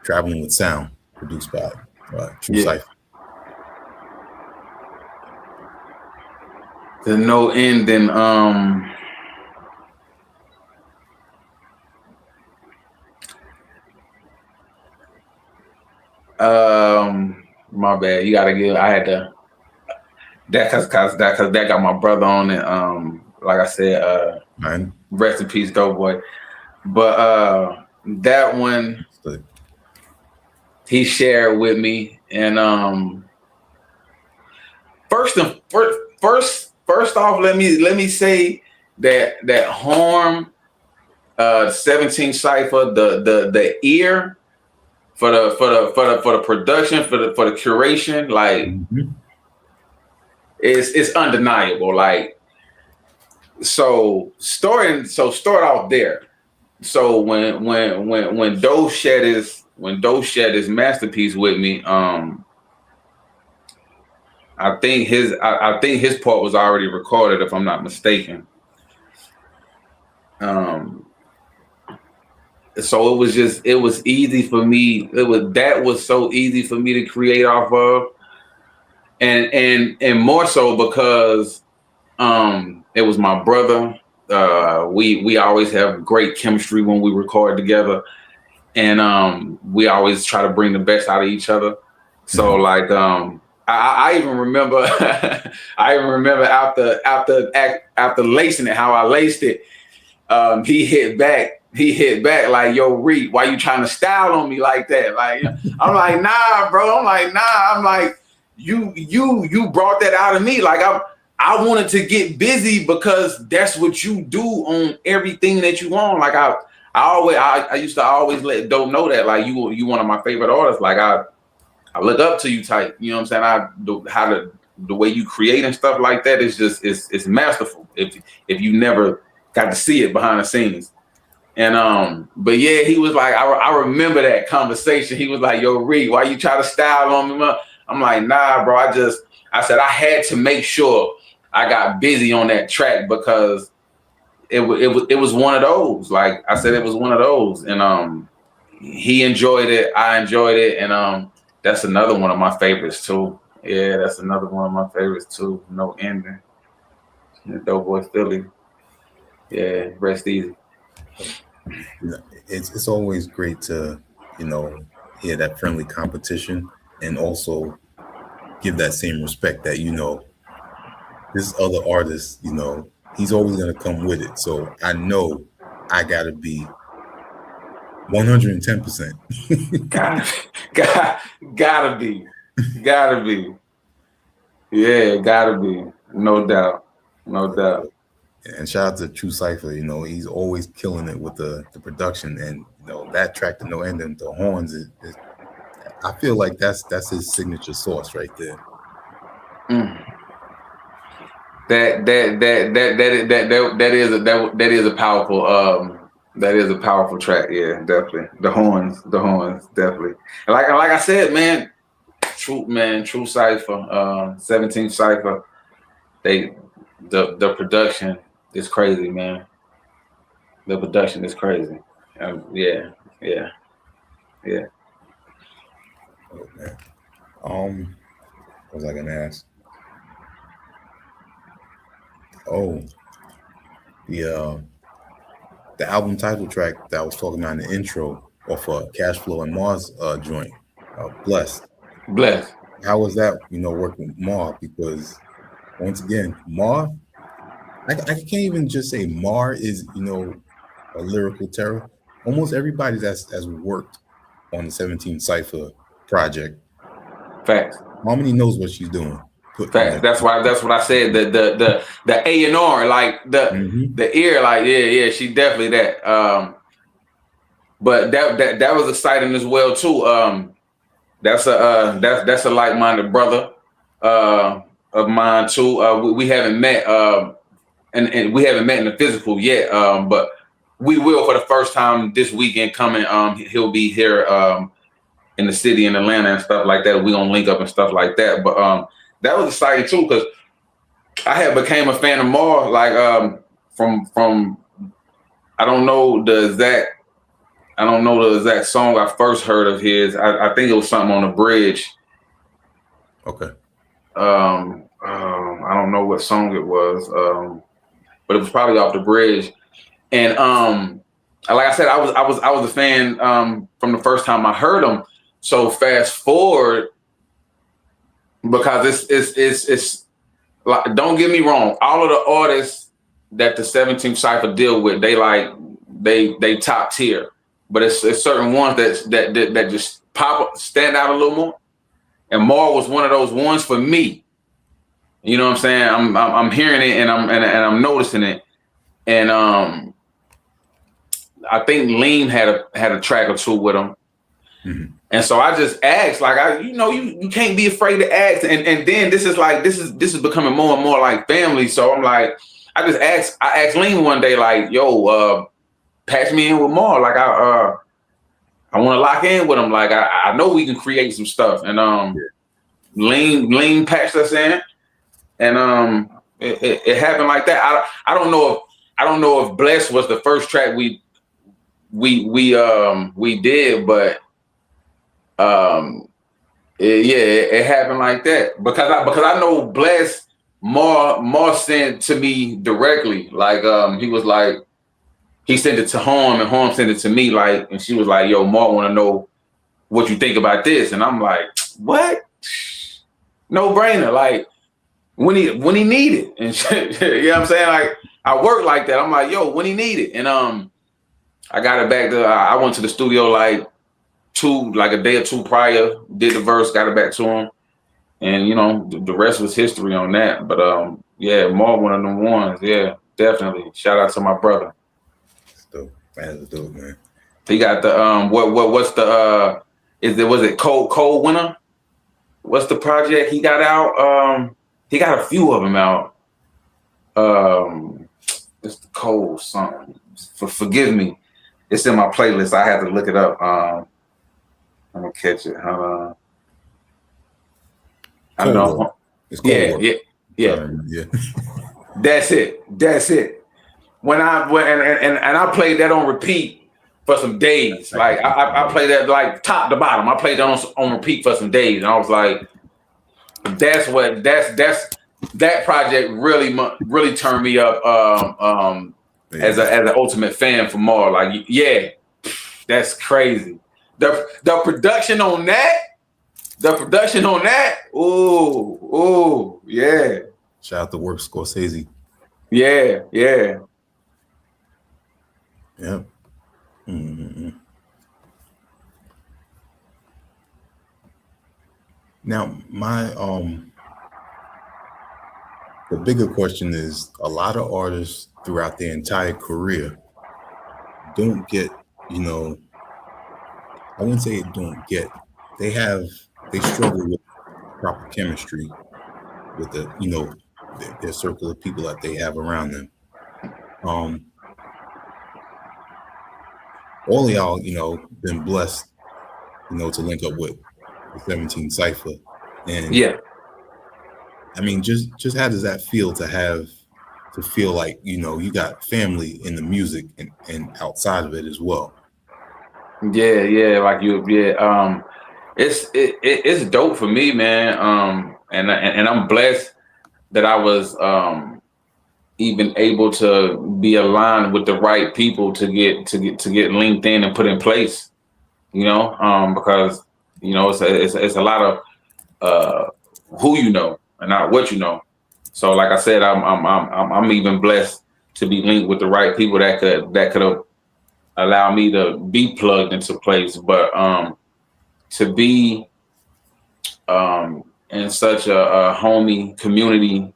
Traveling with Sound, produced by True Cypher. The No Ending, my bad. You gotta give. I had to. Cause that got my brother on it. Like I said, rest in peace, Doughboy. But that one he shared with me, and first off, let me say that Harm, 17 Cypher, the ear for the production, for the curation, like it's undeniable. Like, start off there. So when Doe shared his masterpiece with me, I think his part was already recorded, if I'm not mistaken. So it was easy for me. That was so easy for me to create off of, and more so because it was my brother. We always have great chemistry when we record together, and we always try to bring the best out of each other. So like I even remember after lacing it, how I laced it, he hit back like, yo, Rique, why you trying to style on me like that? Like, I'm like, nah, bro. I'm like, you brought that out of me. Like, I wanted to get busy because that's what you do on everything that you on. Like, I used to always let Dope know that, like, you one of my favorite artists. Like, I look up to you type. You know what I'm saying? The way you create and stuff like that is just it's masterful. If you never got to see it behind the scenes. And but yeah, he was like, I remember that conversation. He was like, yo, Rique, why you try to style on me? I'm like, nah, bro. I said I had to make sure I got busy on that track because it was one of those. Like I said, it was one of those. And he enjoyed it, I enjoyed it, and that's another one of my favorites too. Yeah, that's another one of my favorites too. No Ending. Doughboy Philly. Yeah, rest easy. It's always great to hear that friendly competition and also give that same respect that this other artist, he's always gonna come with it. So I know I gotta be 110%. Gotta be. Yeah, gotta be. No doubt. And shout out to True Cypher, he's always killing it with the production, and that track to No Ending, the horns is I feel like that's his signature sauce right there. That is a powerful track. Yeah, definitely. The horns, definitely. And like I said, man, True Cypher, 17 Cypher, the production is crazy, man. The production is crazy. Yeah. Oh, man. What was I gonna ask? Oh, the album title track that I was talking about in the intro off Cash Flow and Mars joint, Blessed. Bless. How was that, working with Mar? Because once again, Mar, I can't even just say Mar is, a lyrical terror. Almost everybody that's worked on the 17 Cypher project, Facts. Harmony knows what she's doing. Facts. That's what I said. The A&R, like the ear, like yeah, she definitely that. But that was exciting as well too. That's a like-minded brother of mine too. We haven't met and we haven't met in the physical yet. But we will for the first time this weekend coming. He'll be here in the city in Atlanta and stuff like that. We gonna link up and stuff like that. But that was exciting too because I had became a fan of Mar like from I don't know the exact song I first heard of his. I think it was something on the bridge. Okay. I don't know what song it was, but it was probably off the bridge. And like I said, I was a fan from the first time I heard him. So fast forward, because it's like, don't get me wrong, all of the artists that the 17th Cypher deal with, they top tier. But it's certain ones that just stand out a little more. And Mar was one of those ones for me. You know what I'm saying? I'm hearing it and I'm noticing it. And I think Lean had a track or two with him. Mm-hmm. And so I just asked, like, you can't be afraid to ask. And then this is becoming more and more like family. So I'm like, I asked Lean one day, like, yo, patch me in with Mar. Like I want to lock in with him. Like I know we can create some stuff. And Lean patched us in, and it happened like that. I don't know if Bless was the first track we did, but it happened like that because I know Bless Mar sent to me directly. Like he was like, he sent it to Harm and Harm sent it to me, like, and she was like, yo, Mar want to know what you think about this. And I'm like, what? No brainer. Like when he need it. And shit, you know what I'm saying? Like I work like that. I'm like, yo, when he need it. And I got it back to I went to the studio like a day or two prior, did the verse, got it back to him. And the rest was history on that. But yeah, Mar one of them ones. Yeah, definitely. Shout out to my brother. Dope. That's dope, man. He got the what's the was it Cold Winter? What's the project he got out? He got a few of them out. It's the Cold something. Forgive me. It's in my playlist. I had to look it up. I'm gonna catch it. I know. It's Cold yeah. That's it. When I played that on repeat for some days. Like I played that like top to bottom. I played that on repeat for some days, and I was like, that project really turned me up as an ultimate fan for Mar. Like, yeah, that's crazy. The production on that, ooh, yeah. Shout out to Work Scorsese. Yeah. Yeah. Mm-hmm. Now, the bigger question is, a lot of artists throughout their entire career don't get, I wouldn't say it don't get, they struggle with proper chemistry with their circle of people that they have around them. All of y'all, been blessed, to link up with the 17 Cypher. And yeah, I mean, just how does that feel to feel like, you got family in the music and outside of it as well? Yeah, like it's dope for me, man. And I'm blessed that I was even able to be aligned with the right people to get linked in and put in place, because it's a lot of who you know and not what you know. So like I said, I'm even blessed to be linked with the right people that could have allowed me to be plugged into place. But to be in such a homie community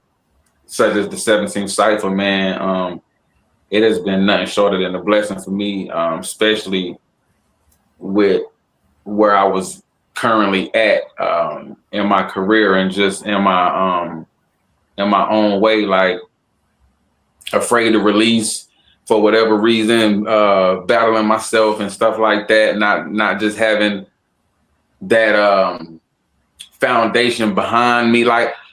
such as the 17th Cypher, man, it has been nothing shorter than a blessing for me, especially with where I was currently at in my career and just in my own way, like afraid to release for whatever reason, battling myself and stuff like that, not just having that foundation behind me,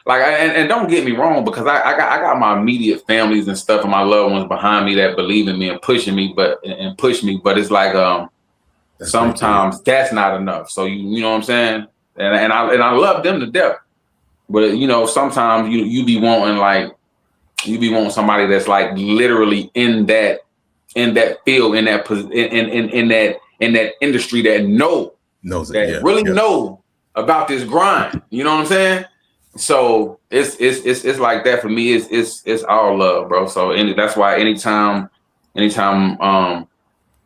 and don't get me wrong, because I got my immediate families and stuff and my loved ones behind me that believe in me and pushing me, but it's like sometimes that's not enough. So you know what I'm saying, and I love them to death, but sometimes you be wanting somebody that's like literally in that field, in that industry that knows about this grind. You know what I'm saying? So it's like that for me. It's all love, bro. So that's why anytime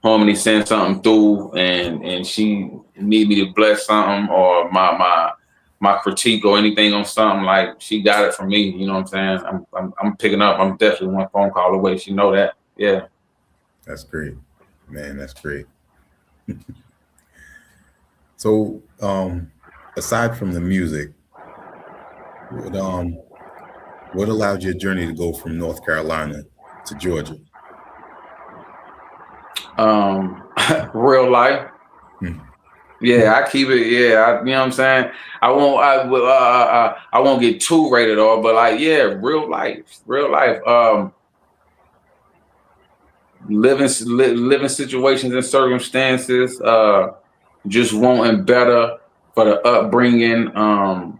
Harmony sends something through and she need me to bless something or my critique or anything on something, like she got it from me. You know what I'm saying? I'm picking up. I'm definitely one phone call away. She know that. Yeah. That's great, man. That's great. So, aside from the music, what allowed your journey to go from North Carolina to Georgia? Real life. Yeah, I keep it. Yeah, you know what I'm saying. I won't get too rated R, but like, yeah, real life. Living situations and circumstances. Just wanting better for the upbringing of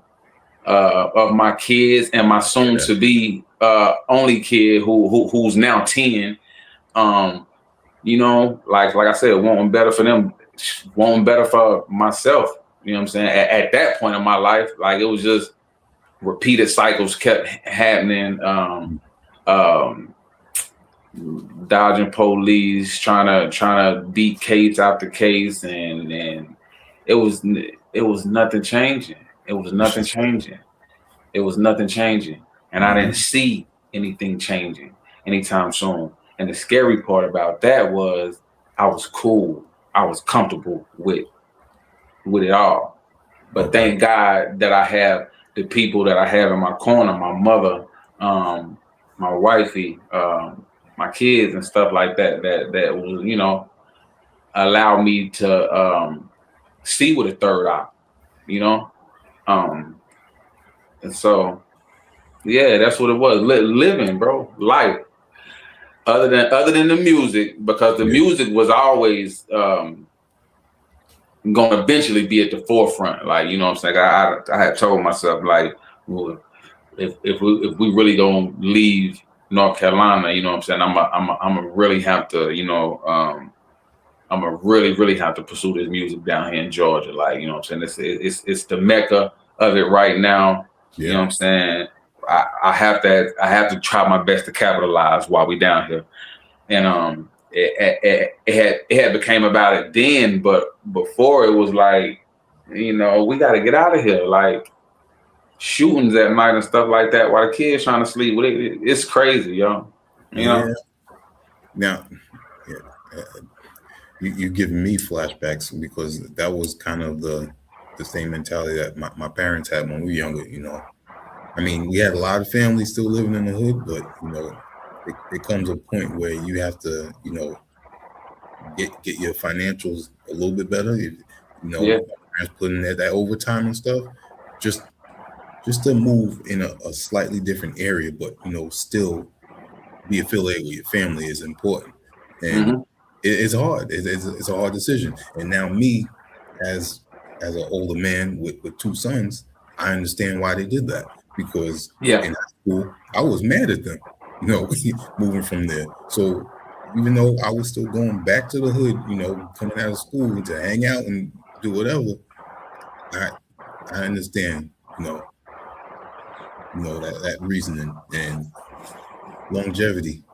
my kids and my soon to be only kid who's now 10. Like I said, wanting better for them, wanting better for myself. You know what I'm saying? At that point in my life, like it was just repeated cycles kept happening. Dodging police, trying to beat case after case, and it was nothing changing. It was nothing changing, and I didn't see anything changing anytime soon. And the scary part about that was I was cool, I was comfortable with it all. But thank God that I have the people that I have in my corner, my mother, my wifey, my kids and stuff like that will, allow me to see with a third eye, and so yeah, that's what it was. Living, bro, life. Other than the music, because the music was always going to eventually be at the forefront. Like, you know what I'm saying? I had told myself, like, well, if we really gonna leave North Carolina, you know what I'm saying, I'm gonna really have to, I'm gonna really have to pursue this music down here in Georgia. Like, you know what I'm saying, it's the mecca of it right now. You know what I'm saying? I have to try my best to capitalize while we down here. And it had became about it then, but before it was like, we got to get out of here. Like shootings at night and stuff like that while the kids trying to sleep. It's crazy, yo. You know. Now, you giving me flashbacks because that was kind of the same mentality that my parents had when we were younger. I mean, we had a lot of families still living in the hood, but it comes a point where you have to, get your financials a little bit better. Parents putting that overtime and stuff, just to move in a slightly different area, but still be affiliated with your family is important, and it's hard. It's a hard decision. And now me, as an older man with two sons, I understand why they did that. Because in high school, I was mad at them, moving from there. So even though I was still going back to the hood, coming out of school to hang out and do whatever, I understand you know, that reasoning and longevity,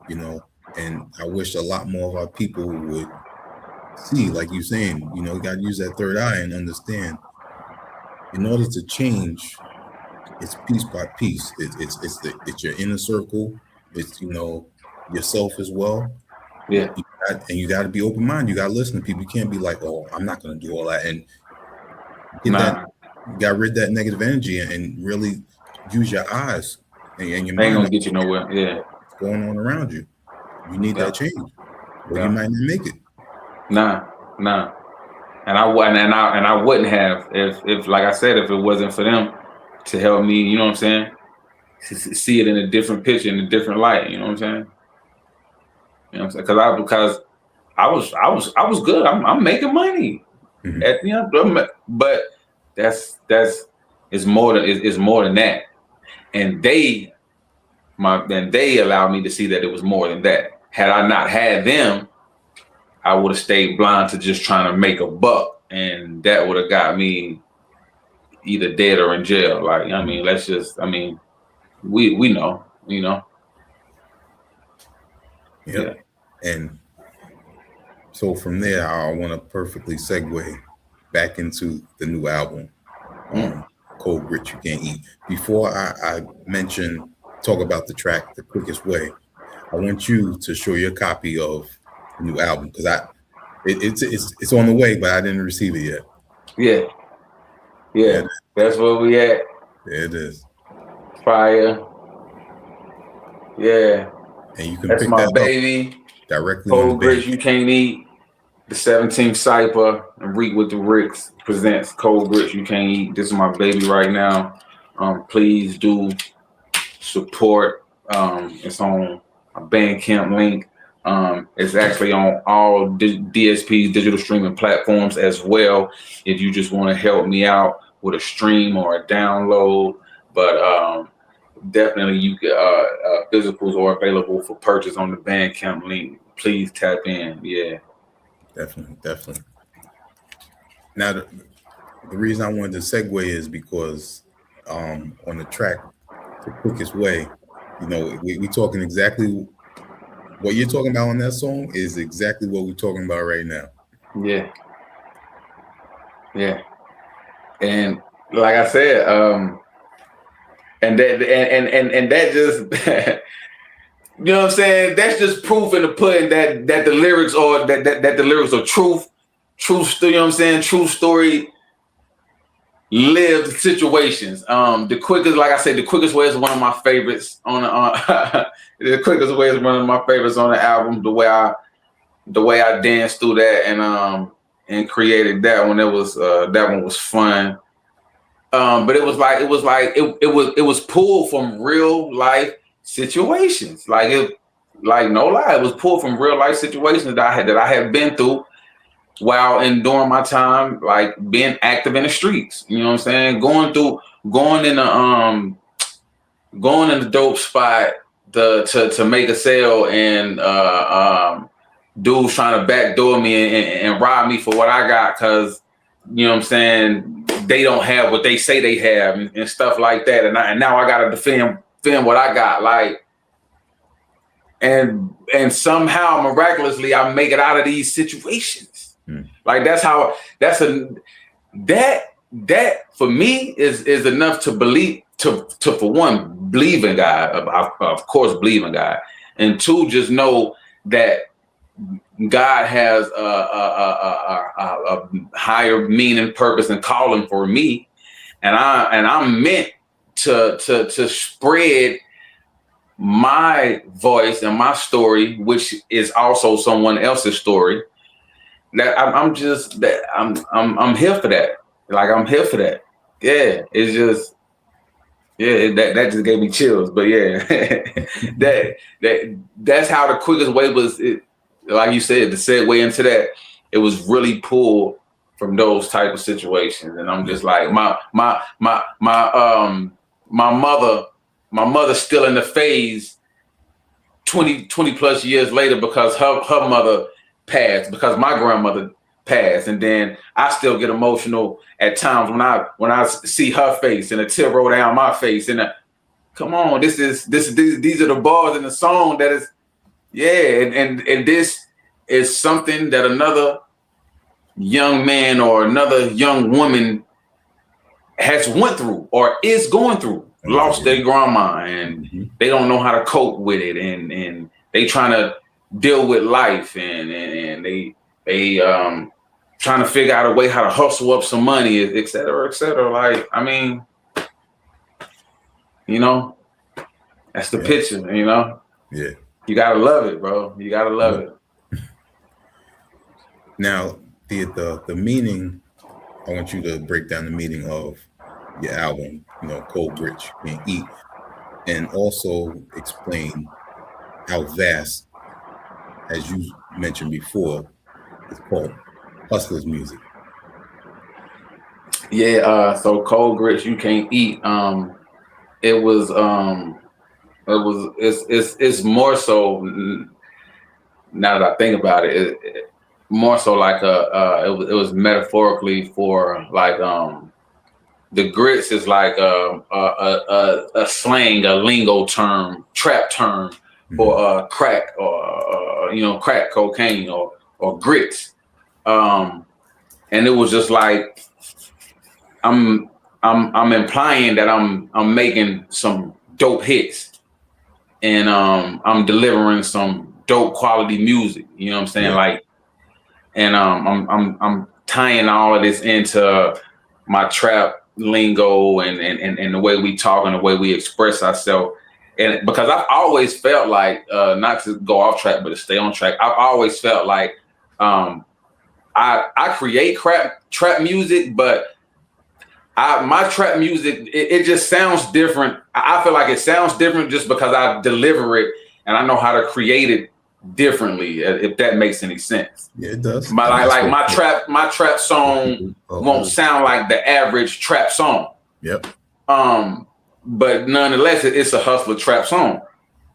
and I wish a lot more of our people would see, like you saying, you got to use that third eye and understand. In order to change, it's piece by piece. It's your inner circle. It's yourself as well. Yeah. And you got to be open minded. You got to listen to people. You can't be like, oh, I'm not going to do all that, and get that. You got to rid that negative energy and really use your eyes and your mind. Ain't gonna get you nowhere. Yeah. What's going on around you? You need that change, or you might not make it. Nah. And I wouldn't have if like I said, if it wasn't for them to help me, you know what I'm saying? See it in a different picture, in a different light, you know what I'm saying? You know what I'm saying? Because I was good. I'm making money. Mm-hmm. But it's more than that. And they allowed me to see that it was more than that. Had I not had them, I would have stayed blind to just trying to make a buck, and that would have got me either dead or in jail. Like, I mean, we know, Yeah. And so from there, I want to perfectly segue back into the new album, Cold Grit You Can't Eat. Before I talk about the track, The Quickest Way, I want you to show your copy of the new album, because it's on the way, but I didn't receive it yet. Yeah. That's where we at. There it is. Fire. Yeah. And you can That's pick my that baby. Up directly Cold on the Grit You Can't Eat. The 17th Cypher and Rique Wit Da Wickz presents Cold Grit You Can't Eat. This is my baby right now. Please do support. It's on a Bandcamp link. It's actually on all DSP's digital streaming platforms as well, if you just want to help me out with a stream or a download. But definitely you can physicals are available for purchase on the Bandcamp link. Please tap in. Yeah, definitely. Now the reason I wanted to segue is because on the track The Quickest Way, we talking exactly what you're talking about on that song is exactly what we're talking about right now. Yeah. And like I said, and that just you know what I'm saying? That's just proof in the pudding that the lyrics are that the lyrics are truth, you know what I'm saying? True story, lived situations. The quickest, like I said, The Quickest Way is one of my favorites on The Quickest Way is one of my favorites on the album. The way I danced through that and created that one. That one was fun. But it was pulled from real life situations. No lie, it was pulled from real life situations that I had been through while during my time, like being active in the streets. You know what I'm saying? Going in the dope spot to make a sale, and dudes trying to backdoor me and rob me for what I got, because you know what I'm saying, they don't have what they say they have, and stuff like that. And now I gotta defend what I got, like, and somehow miraculously I make it out of these situations. Like that for me is enough to believe, to for one, believe in God, of course believe in God, and two, just know that God has a higher meaning, purpose, and calling for me, and I'm meant to spread my voice and my story, which is also someone else's story. That I'm here for that. Like, I'm here for that. Yeah, it's just, yeah, that just gave me chills. But yeah, that's how The Quickest Way was. Like you said, the segue into that, it was really pulled from those type of situations. And I'm just like, my mother's still in the phase 20 plus years later, because her mother passed, because my grandmother passed, and then I still get emotional at times when I see her face and a tear roll down my face. And come on, these are the bars in the song that is, and this is something that another young man or another young woman has went through or is going through. Lost their grandma, and they don't know how to cope with it, and they trying to deal with life, and they trying to figure out a way how to hustle up some money, et cetera, et cetera. Like, I mean, you know, that's the picture, you know? Yeah. You gotta love it, bro. You gotta love it. Now, the meaning, I want you to break down the meaning of your album, you know, Cold Grits You Can't Eat, and also explain how vast, as you mentioned before, it's called hustlers music. Yeah, so Cold Grits You Can't Eat, it's more so, now that I think about it, more so like it was metaphorically for like the grits is like a slang, a lingo term, trap term for crack or crack cocaine or grits, and it was just like I'm implying that I'm making some dope hits, and I'm delivering some dope quality music. You know what I'm saying? Like, and I'm tying all of this into my trap lingo and the way we talk and the way we express ourselves. And because I've always felt like, not to go off track, but to stay on track, I've always felt like I create trap music, but my trap music, it just sounds different. I feel like it sounds different just because I deliver it and I know how to create it differently, if that makes any sense. Yeah, it does. My trap song won't sound like the average trap song. Yep. But nonetheless, it's a hustler trap song,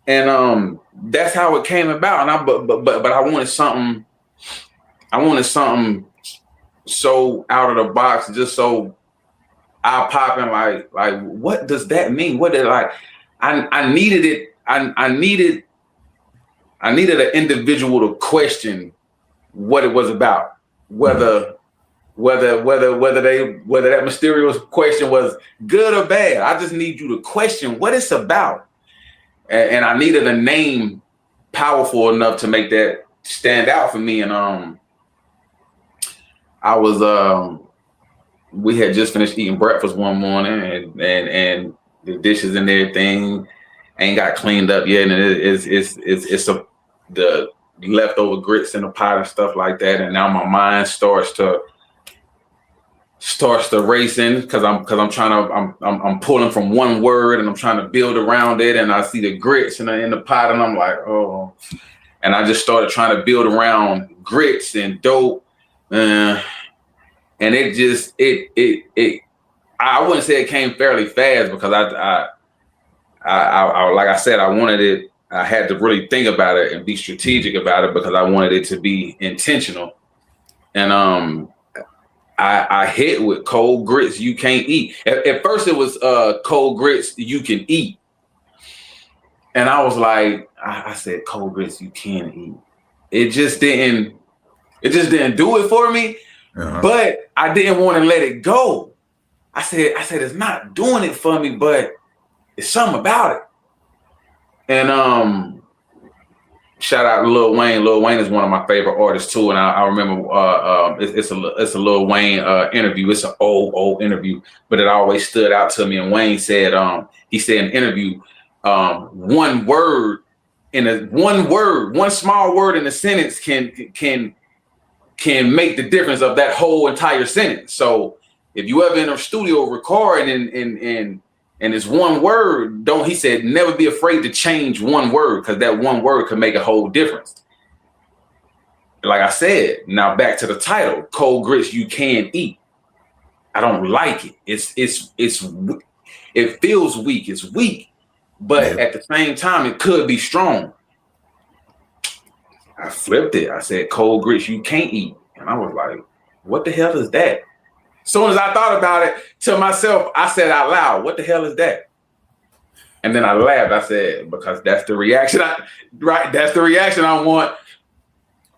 and that's how it came about. And but I wanted something. I wanted something so out of the box, just so eye popping. Like, what does that mean? What did I needed it. I needed an individual to question what it was about, whether that mysterious question was good or bad. I just need you to question what it's about, and I needed a name powerful enough to make that stand out for me. And I was we had just finished eating breakfast one morning, and the dishes and everything ain't got cleaned up yet, and it's the leftover grits in the pot and stuff like that. And now my mind starts to racing because I'm pulling from one word and I'm trying to build around it, and I see the grits in the pot, and I'm like, oh, and I just started trying to build around grits and dope, and it just I wouldn't say it came fairly fast, because I like I said, I wanted it. I had to really think about it and be strategic about it, because I wanted it to be intentional. And I hit with Cold Grits You Can't Eat. At first it was Cold Grits You Can Eat. And I was like, I said Cold Grits You Can Eat. It just didn't do it for me. But I didn't want to let it go. I said it's not doing it for me, but it's something about it. And shout out to Lil Wayne. Lil Wayne is one of my favorite artists too. And I remember it's a Lil Wayne interview. It's an old interview, but it always stood out to me. And Wayne said he said in an interview, one small word in a sentence can make the difference of that whole entire sentence. So if you ever in a studio recording and it's one word, he said, never be afraid to change one word, because that one word could make a whole difference. Like I said, now back to the title, Cold Grits You Can Eat. I don't like it. It feels weak. It's weak, but at the same time, it could be strong. I flipped it. I said, Cold Grits You Can't Eat. And I was like, what the hell is that? As soon as I thought about it to myself, I said out loud, what the hell is that? And then I laughed. I said, because that's the reaction. That's the reaction I want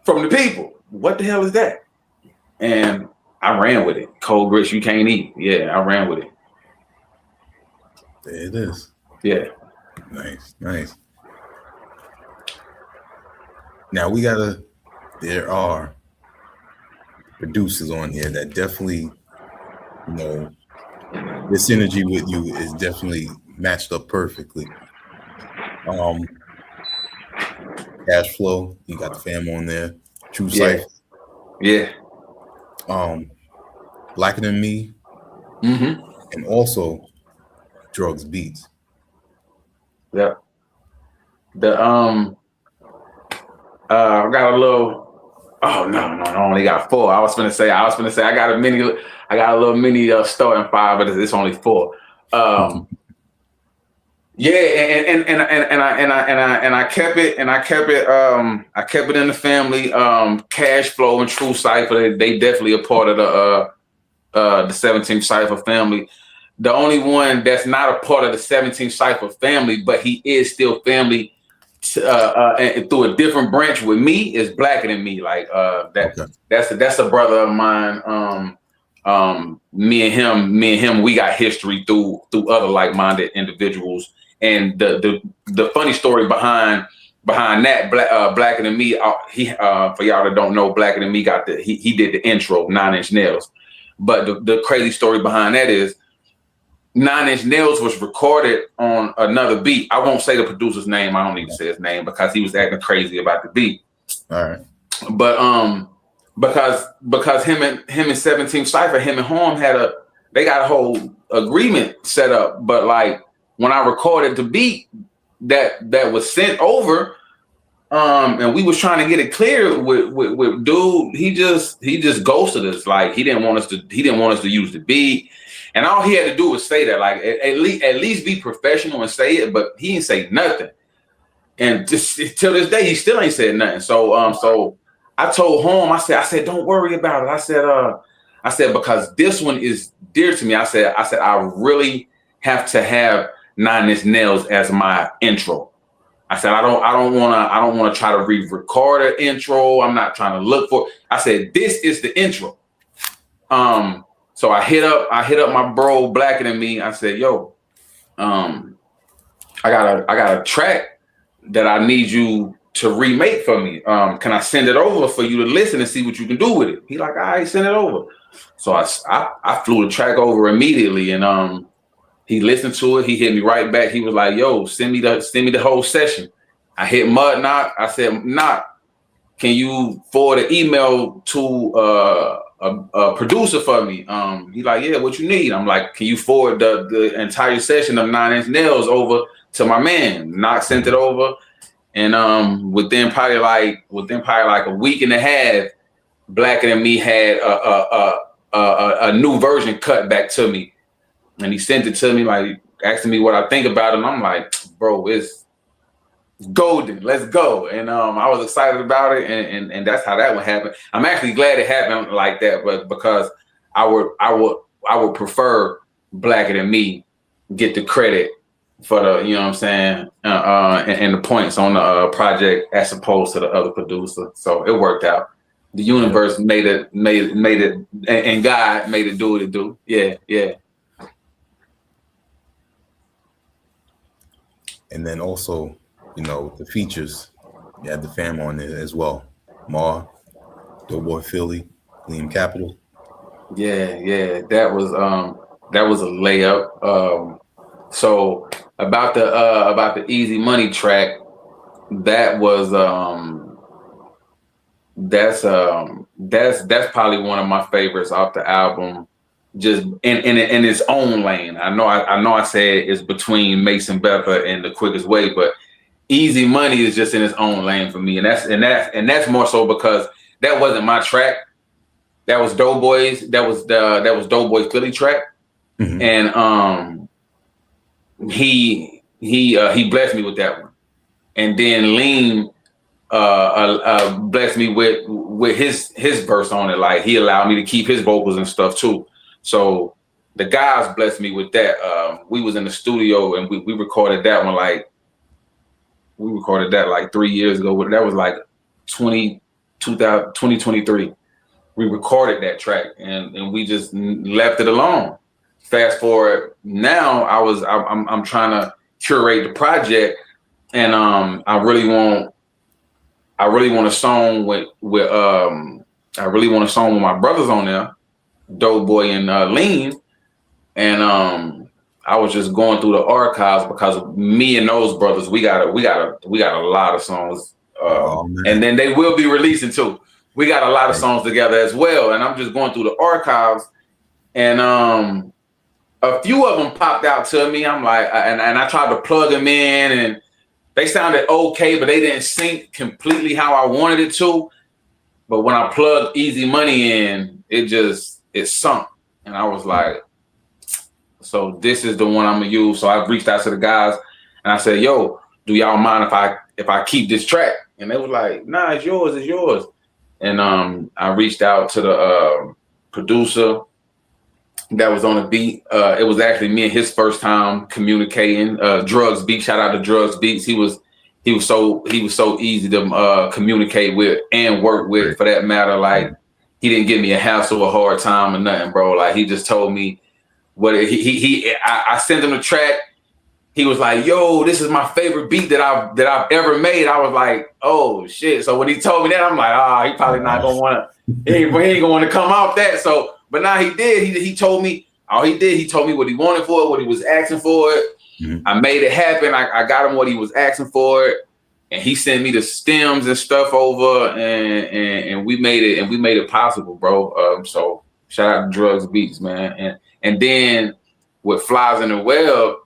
from the people. What the hell is that? And I ran with it. Cold grits you can't eat. Yeah, I ran with it. There it is. Yeah. Nice, nice. Now there are producers on here that definitely, this energy with you is definitely matched up perfectly. Cash Flow, you got the fam on there. True Cypher. Yeah. Blacker Than Me. Mm-hmm. And also Drugs Beats. Yeah. I got a little. Oh no, I only got 4. I was gonna say I got a little mini starting 5, but it's only 4. Yeah, and I kept it in the family. Cash Flow and True Cypher, they definitely a part of the 17th Cypher family. The only one that's not a part of the 17th Cypher family, but he is still family and through a different branch with me is Blacker Than Me. Like that's a brother of mine. Me and him, we got history through other like-minded individuals. And the funny story behind that, Blacker Than Me, he for y'all that don't know, Blacker Than Me he did the intro, 9 Inch Nails. But the crazy story behind that is 9 Inch Nails was recorded on another beat. I won't say the producer's name. I don't need to say his name because he was acting crazy about the beat. All right. But because him and 17th Cypher, him and Horn they got a whole agreement set up. But like when I recorded the beat that was sent over, and we was trying to get it clear with dude, he just ghosted us. Like he didn't want us to use the beat. And all he had to do was say that, like at least be professional and say it, but he didn't say nothing. And just till this day, he still ain't said nothing. So I told home, I said, don't worry about it. I said, because this one is dear to me. I said, I really have to have 9 Inch Nails as my intro. I said, I don't want to try to re-record an intro. I'm not trying to look for. I said, this is the intro. So I hit up my bro Blacker Than Me. I said, yo, I got a track that I need you to remake for me. Can I send it over for you to listen and see what you can do with it? He like, all right, send it over. So I flew the track over immediately, and he listened to it. He hit me right back. He was like, yo, send me the whole session. I hit Mud Knock. I said, Knock, can you forward an email to a producer for me? He like, yeah, what you need? I'm like, can you forward the entire session of 9 Inch Nails over to my man? Knock sent it over, and within probably like a week and a half, Blacker Than Me had a new version cut back to me, and he sent it to me, like asking me what I think about it. And I'm like, bro, it's golden, let's go. And I was excited about it, and that's how that one happened. I'm actually glad it happened like that, but because I would prefer Blacker Than Me get the credit for the, you know what I'm saying, and the points on the project as opposed to the other producer. So it worked out. The universe made it, and God made it do what it do. Yeah. And then also, the features, you had the fam on there as well. Mar, Doughboy Philly, Liam Capital. Yeah. That was a layup. So about the Easy Money track, that was that's probably one of my favorites off the album. Just in its own lane. I know I said it's between Mason Bepper and The Quickest Way, but Easy Money is just in its own lane for me, and that's more so because that wasn't my track. That was Doughboy's. That was Doughboy's Philly track, Mm-hmm. and he blessed me with that one. And then Lean blessed me with his verse on it. Like he allowed me to keep his vocals and stuff too. So the guys blessed me with that. We was in the studio and we recorded that one like 3 years ago. That was like 2023. We recorded that track and we just left it alone. Fast forward now, I'm trying to curate the project, and I really want a song with my brothers on there, Doughboy and Lean, and I was just going through the archives because me and those brothers, we got a lot of songs, and then they will be releasing too. We got a lot of songs together as well, and I'm just going through the archives, and a few of them popped out to me. I'm like, and I tried to plug them in, and they sounded okay, but they didn't sync completely how I wanted it to. But when I plugged Easy Money in, it sunk, and I was like, so this is the one I'm gonna use. So I reached out to the guys, and I said, yo, do y'all mind if I keep this track? And they was like, nah, it's yours. And I reached out to the producer that was on the beat. It was actually me and his first time communicating. Drugs Beats, shout out to Drugs Beats. He was so easy to communicate with and work with, for that matter. Like he didn't give me a hassle, a hard time, or nothing, bro. Like he just told me what I sent him the track. He was like, yo, this is my favorite beat that I've ever made. I was like, oh shit. So when he told me that, I'm like, he probably not gonna wanna, he ain't gonna wanna come off that. So, but now he did. He told me all he did. He told me what he wanted for it, what he was asking for it. Mm-hmm. I made it happen. I got him what he was asking for it, and he sent me the stems and stuff over, and we made it possible, bro. So shout out to Drugs Beats, man. And then with Flies in the Web,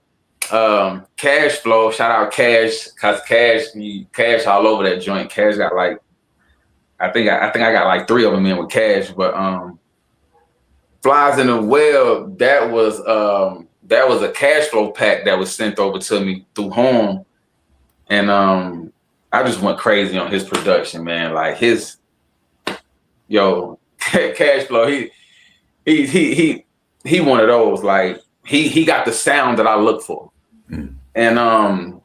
Cash Flow, shout out Cash, cause Cash all over that joint. Cash got like, I think I got like 3 of them in with Cash, but Flies in the Web, that was a Cash Flow pack that was sent over to me through home, and I just went crazy on his production, man. Like Cash Flow, he one of those, like he got the sound that I look for. Mm. And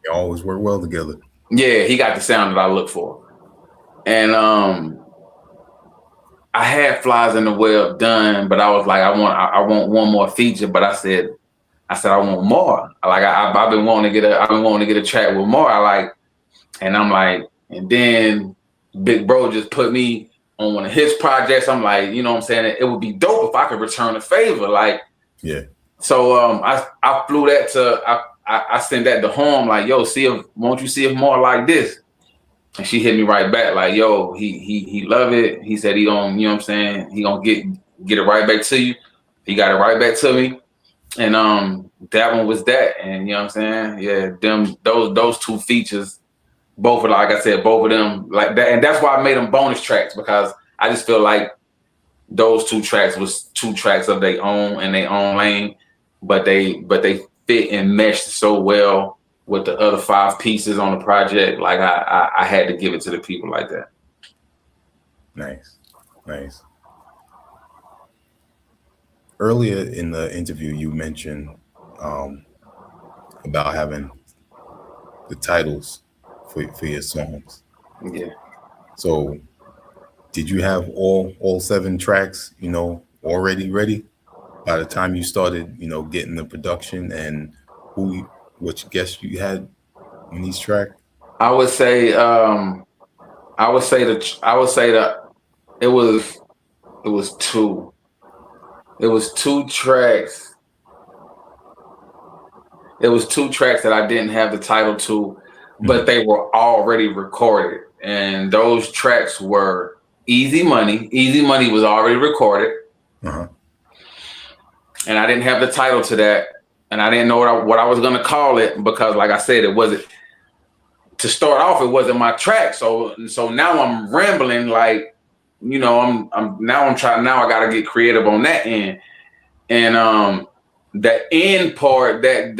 they always work well together. Yeah, he got the sound that I look for. And I had Flies in the Web done, but I was like, I want one more feature, but I said I want more. Like I've been wanting to get a track with more. And then Big Bro just put me on one of his projects. I'm like, you know what I'm saying? It would be dope if I could return a favor. Like, yeah. So I flew that to I sent that to home, like, yo, won't you see if more like this? And she hit me right back, like, yo, he love it. He said he gonna, you know what I'm saying? He gonna get it right back to you. He got it right back to me. And that one was that. And you know what I'm saying? Yeah, those 2 features, both of, like I said, both of them like that. And that's why I made them bonus tracks, because I just feel like those 2 tracks was 2 tracks of their own in their own lane, but they fit and meshed so well with the other 5 pieces on the project. Like I had to give it to the people like that. Nice. Earlier in the interview, you mentioned about having the titles for your songs. Yeah. So did you have all 7 tracks, already ready by the time you started, getting the production, and which guests you had in each track? I would say that it was 2. It was 2 tracks. It was 2 tracks that I didn't have the title to, but they were already recorded. And those tracks were Easy Money. Easy Money was already recorded. Uh-huh. And I didn't have the title to that. And I didn't know what I was going to call it, because like I said, it wasn't, to start off, it wasn't my track. So now I'm rambling, like, I'm trying, now I got to get creative on that end. And the end part, that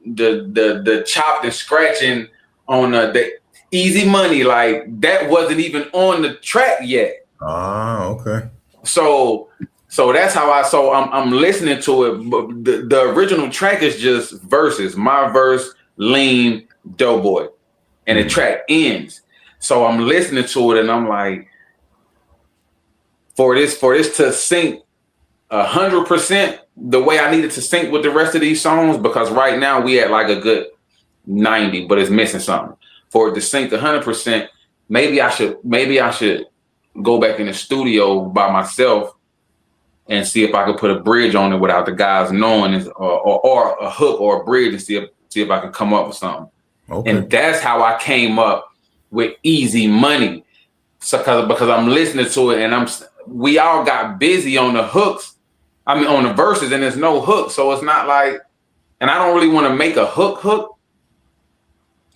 the chopped and scratching on Easy Money, like that wasn't even on the track yet. Ah, okay. So that's how I'm listening to it. But the original track is just verses. My verse, Lean, Doughboy, and the track ends. So I'm listening to it and I'm like, for this to sync 100% the way I needed to sync with the rest of these songs, because right now we at like a good 90, but it's missing something. For it to sync 100%, maybe I should go back in the studio by myself and see if I could put a bridge on it without the guys knowing it, or a hook or a bridge, and see if I could come up with something. Okay. And that's how I came up with Easy Money. So because I'm listening to it and we all got busy on the hooks. I mean, on the verses, and there's no hook. So it's not like, and I don't really want to make a hook.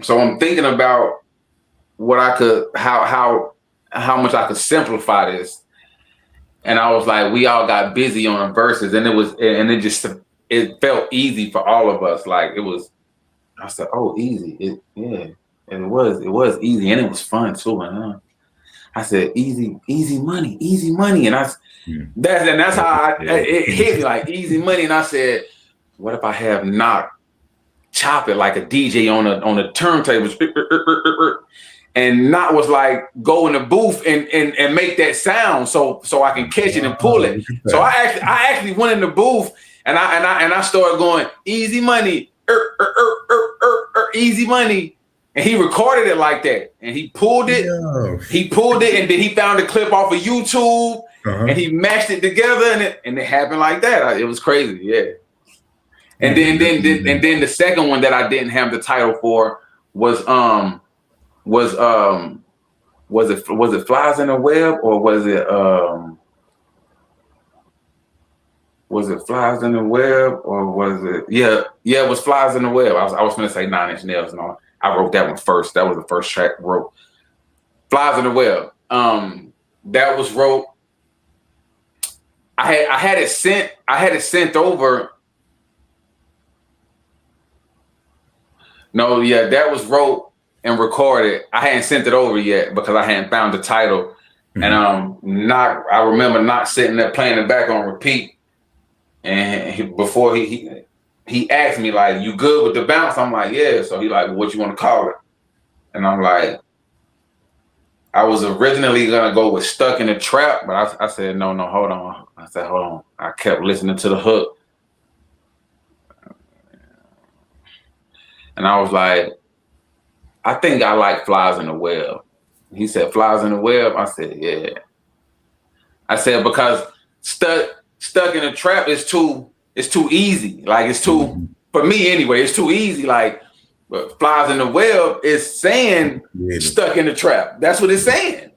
So I'm thinking about what I could, how much I could simplify this. And I was like, we all got busy on the verses, and it felt easy for all of us. Like I said, oh, easy. It was easy, and it was fun too. And I said, easy money, and that's how it hit me, like Easy Money. And I said, what if I have Knock chop it like a DJ on a turntables, and Knock was like, go in the booth and make that sound so I can catch it and pull it. So I actually went in the booth and I started going Easy Money, Easy Money. And he recorded it like that, and he pulled it. Yeah. He pulled it, and then he found a clip off of YouTube, and he mashed it together, and it happened like that. It was crazy, yeah. And then the second one that I didn't have the title for was it Flies in the Web, or was it Flies in the Web, or was it it was Flies in the Web. I was gonna say 9 Inch Nails, no. I wrote that one first. That was the first track I wrote. Flies in the Web. That was wrote. I had it sent over. No, yeah, that was wrote and recorded. I hadn't sent it over yet because I hadn't found the title. And I remember not sitting there playing it back on repeat. And before he asked me, like, you good with the bounce? I'm like, yeah. So he like, well, what you want to call it? And I'm like, I was originally gonna go with Stuck in the Trap, but I said, no, hold on. I said, hold on. I kept listening to the hook. And I was like, I think I like Flies in the Web. He said, Flies in the Web? I said, yeah. I said, because stuck in a trap is too easy. Like, it's too, for me anyway, it's too easy. Like, but Flies in the Web is saying stuck in the trap. That's what it's saying.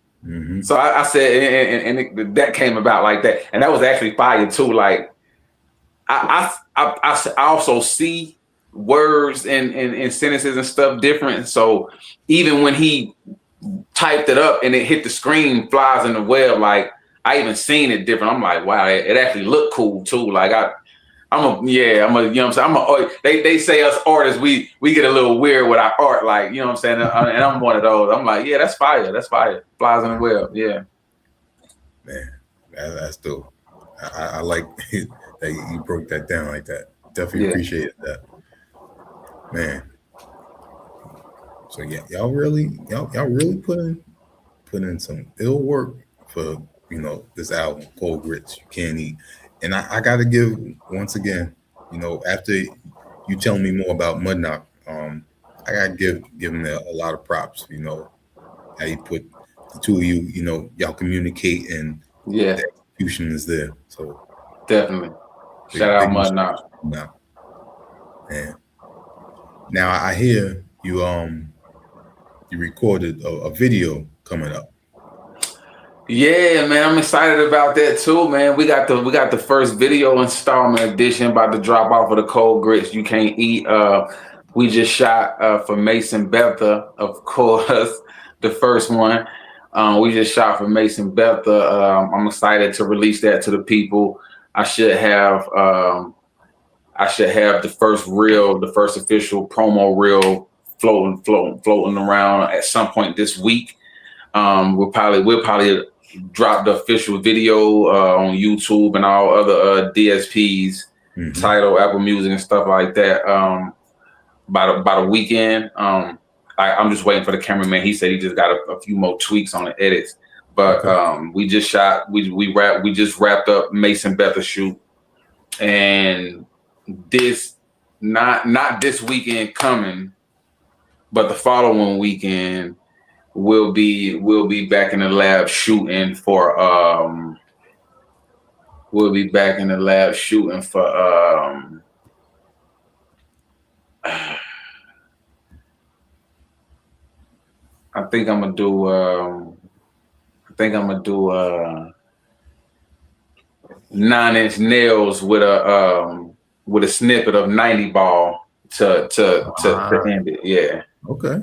So I said, and that came about like that. And that was actually fire too. Like, I also see words and sentences and stuff different. So even when he typed it up and it hit the screen, Flies in the Web, like, I even seen it different. I'm like, wow, it actually looked cool too. Like, you know what I'm saying? They say us artists, we get a little weird with our art, like, you know what I'm saying? And I'm one of those. I'm like, yeah, that's fire. Flies in the Web, yeah. Man, that's dope. I like that you broke that down like that. Definitely appreciate that. Man. So yeah, y'all really put in some ill work for, you know, this album, Cold Grits, You Can't Eat. And I gotta give, once again, you know, after you tell me more about Mud Knock, I gotta give him a lot of props, you know, how you put the two of you, you know, y'all communicate, and the execution is there. So definitely. Shout out Mud Knock. And now I hear you recorded a video coming up. Yeah, man, I'm excited about that too, man. We got the first video installment edition about to drop off of the Cold Grits You Can't Eat. We just shot for Mason Betha, of course, the first one. We just shot for Mason Betha. I'm excited to release that to the people. I should have the first official promo reel floating around at some point this week. We'll probably drop the official video on YouTube and all other DSPs, Tidal, Apple Music, and stuff like that. By the weekend. I'm just waiting for the cameraman. He said he just got a few more tweaks on the edits. But we just wrapped up Mason Betha shoot, and this not this weekend coming, but the following weekend we'll be back in the lab shooting for I think I'm gonna do 9 Inch Nails with a snippet of 90 Ball to end it. Yeah. Okay.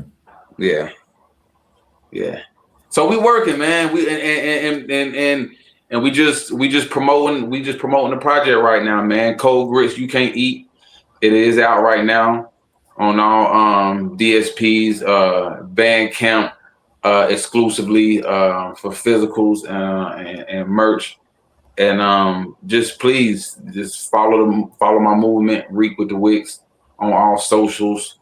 Yeah. So we working, man. We and we just promoting the project right now, man. Cold Grits You Can't Eat. It is out right now on all DSPs, Bandcamp, exclusively for physicals and merch. And just please follow my movement, Rique Wit Da Wickz, on all socials,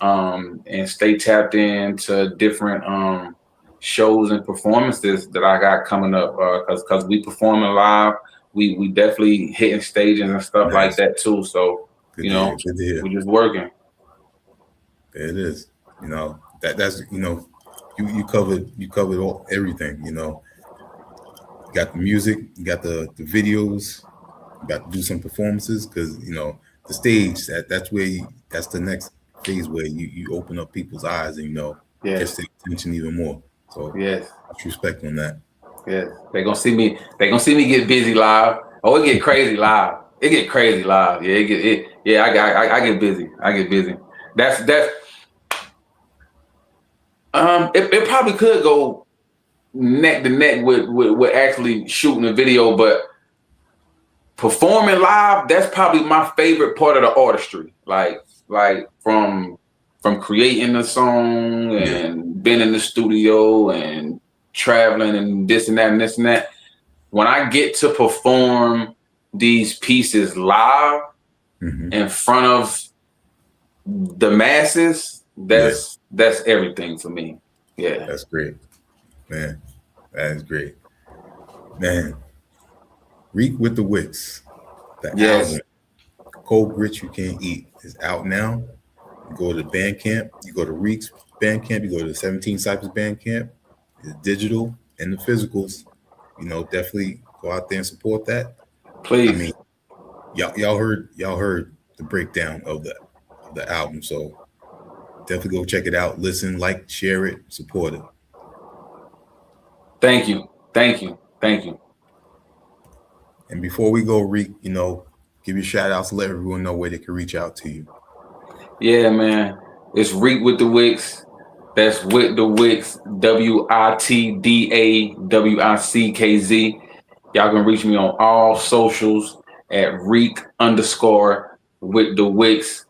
and stay tapped into different shows and performances that I got coming up. Because we performing live, we definitely hitting stages and stuff like that too. So good to hear. We're just working. There it is. That's you covered everything. You got the music, you got the videos, you got to do some performances, because the stage that's the next phase where you open up people's eyes and catch their attention even more. So much respect on that. Yes, they're gonna see me get busy live. Oh, it get crazy live. Yeah, I get busy. That's it probably could go neck to neck with actually shooting a video, but performing live, that's probably my favorite part of the artistry. Like from creating the song and being in the studio and traveling and this and that and this and that. When I get to perform these pieces live in front of the masses, that's everything for me. Yeah, that's great, man. That is great, man. Rique Wit Da Wickz, the album Cold Grits You Can't Eat is out now. You go to Bandcamp, you go to Rique's Bandcamp, you go to the 17 Cyphers Bandcamp. It's digital and the physicals. Definitely go out there and support that. Please. I mean, y'all heard the breakdown of the album, so definitely go check it out. Listen, like, share it, support it. Thank you. And before we go, Rique, give your shout outs, let everyone know where they can reach out to you. Yeah, man. It's Rique Wit Da Wickz. That's Wit Da Wickz, WITDAWICKZ. Y'all can reach me on all socials at Rique_Wit Da Wickz.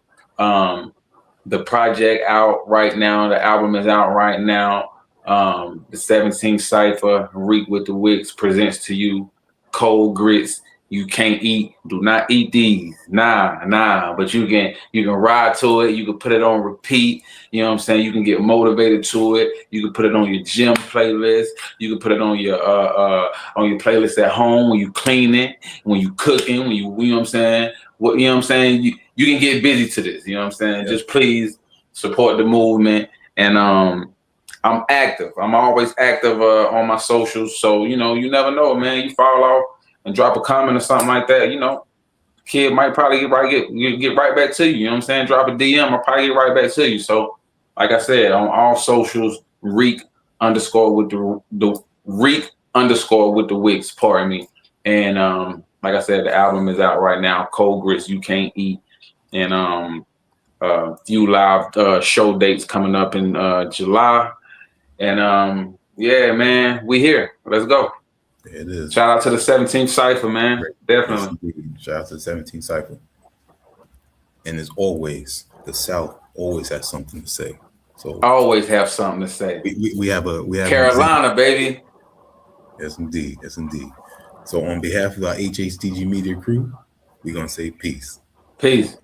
The project out right now. The album is out right now. The 17 Cypher, Rique Wit Da Wickz presents to you Cold Grits You Can't Eat. Do not eat these. Nah. But you can ride to it. You can put it on repeat. You know what I'm saying? You can get motivated to it. You can put it on your gym playlist. You can put it on your playlist at home when you cleaning, when you cooking, when you know what I'm saying? You know what I'm saying? You can get busy to this. You know what I'm saying? Yeah. Just please support the movement. And I'm active. I'm always active on my socials. So, you never know, man. You fall off and drop a comment or something like that, kid might probably get right back to you. You know what I'm saying? Drop a DM, I'll probably get right back to you. So, like I said, on all socials, Rique_Wit Da Wickz, pardon me. And like I said, the album is out right now, Cold Grits You Can't Eat. And few live show dates coming up in July. And yeah, man, we here. Let's go. It is. Shout out to the 17th Cypher, man. Great. Definitely. Yes, shout out to the 17th Cypher. And as always, the South always has something to say. So Always have something to say. we have Carolina, baby. Yes, indeed. Yes, indeed. So on behalf of our HHDG media crew, we're gonna say peace. Peace.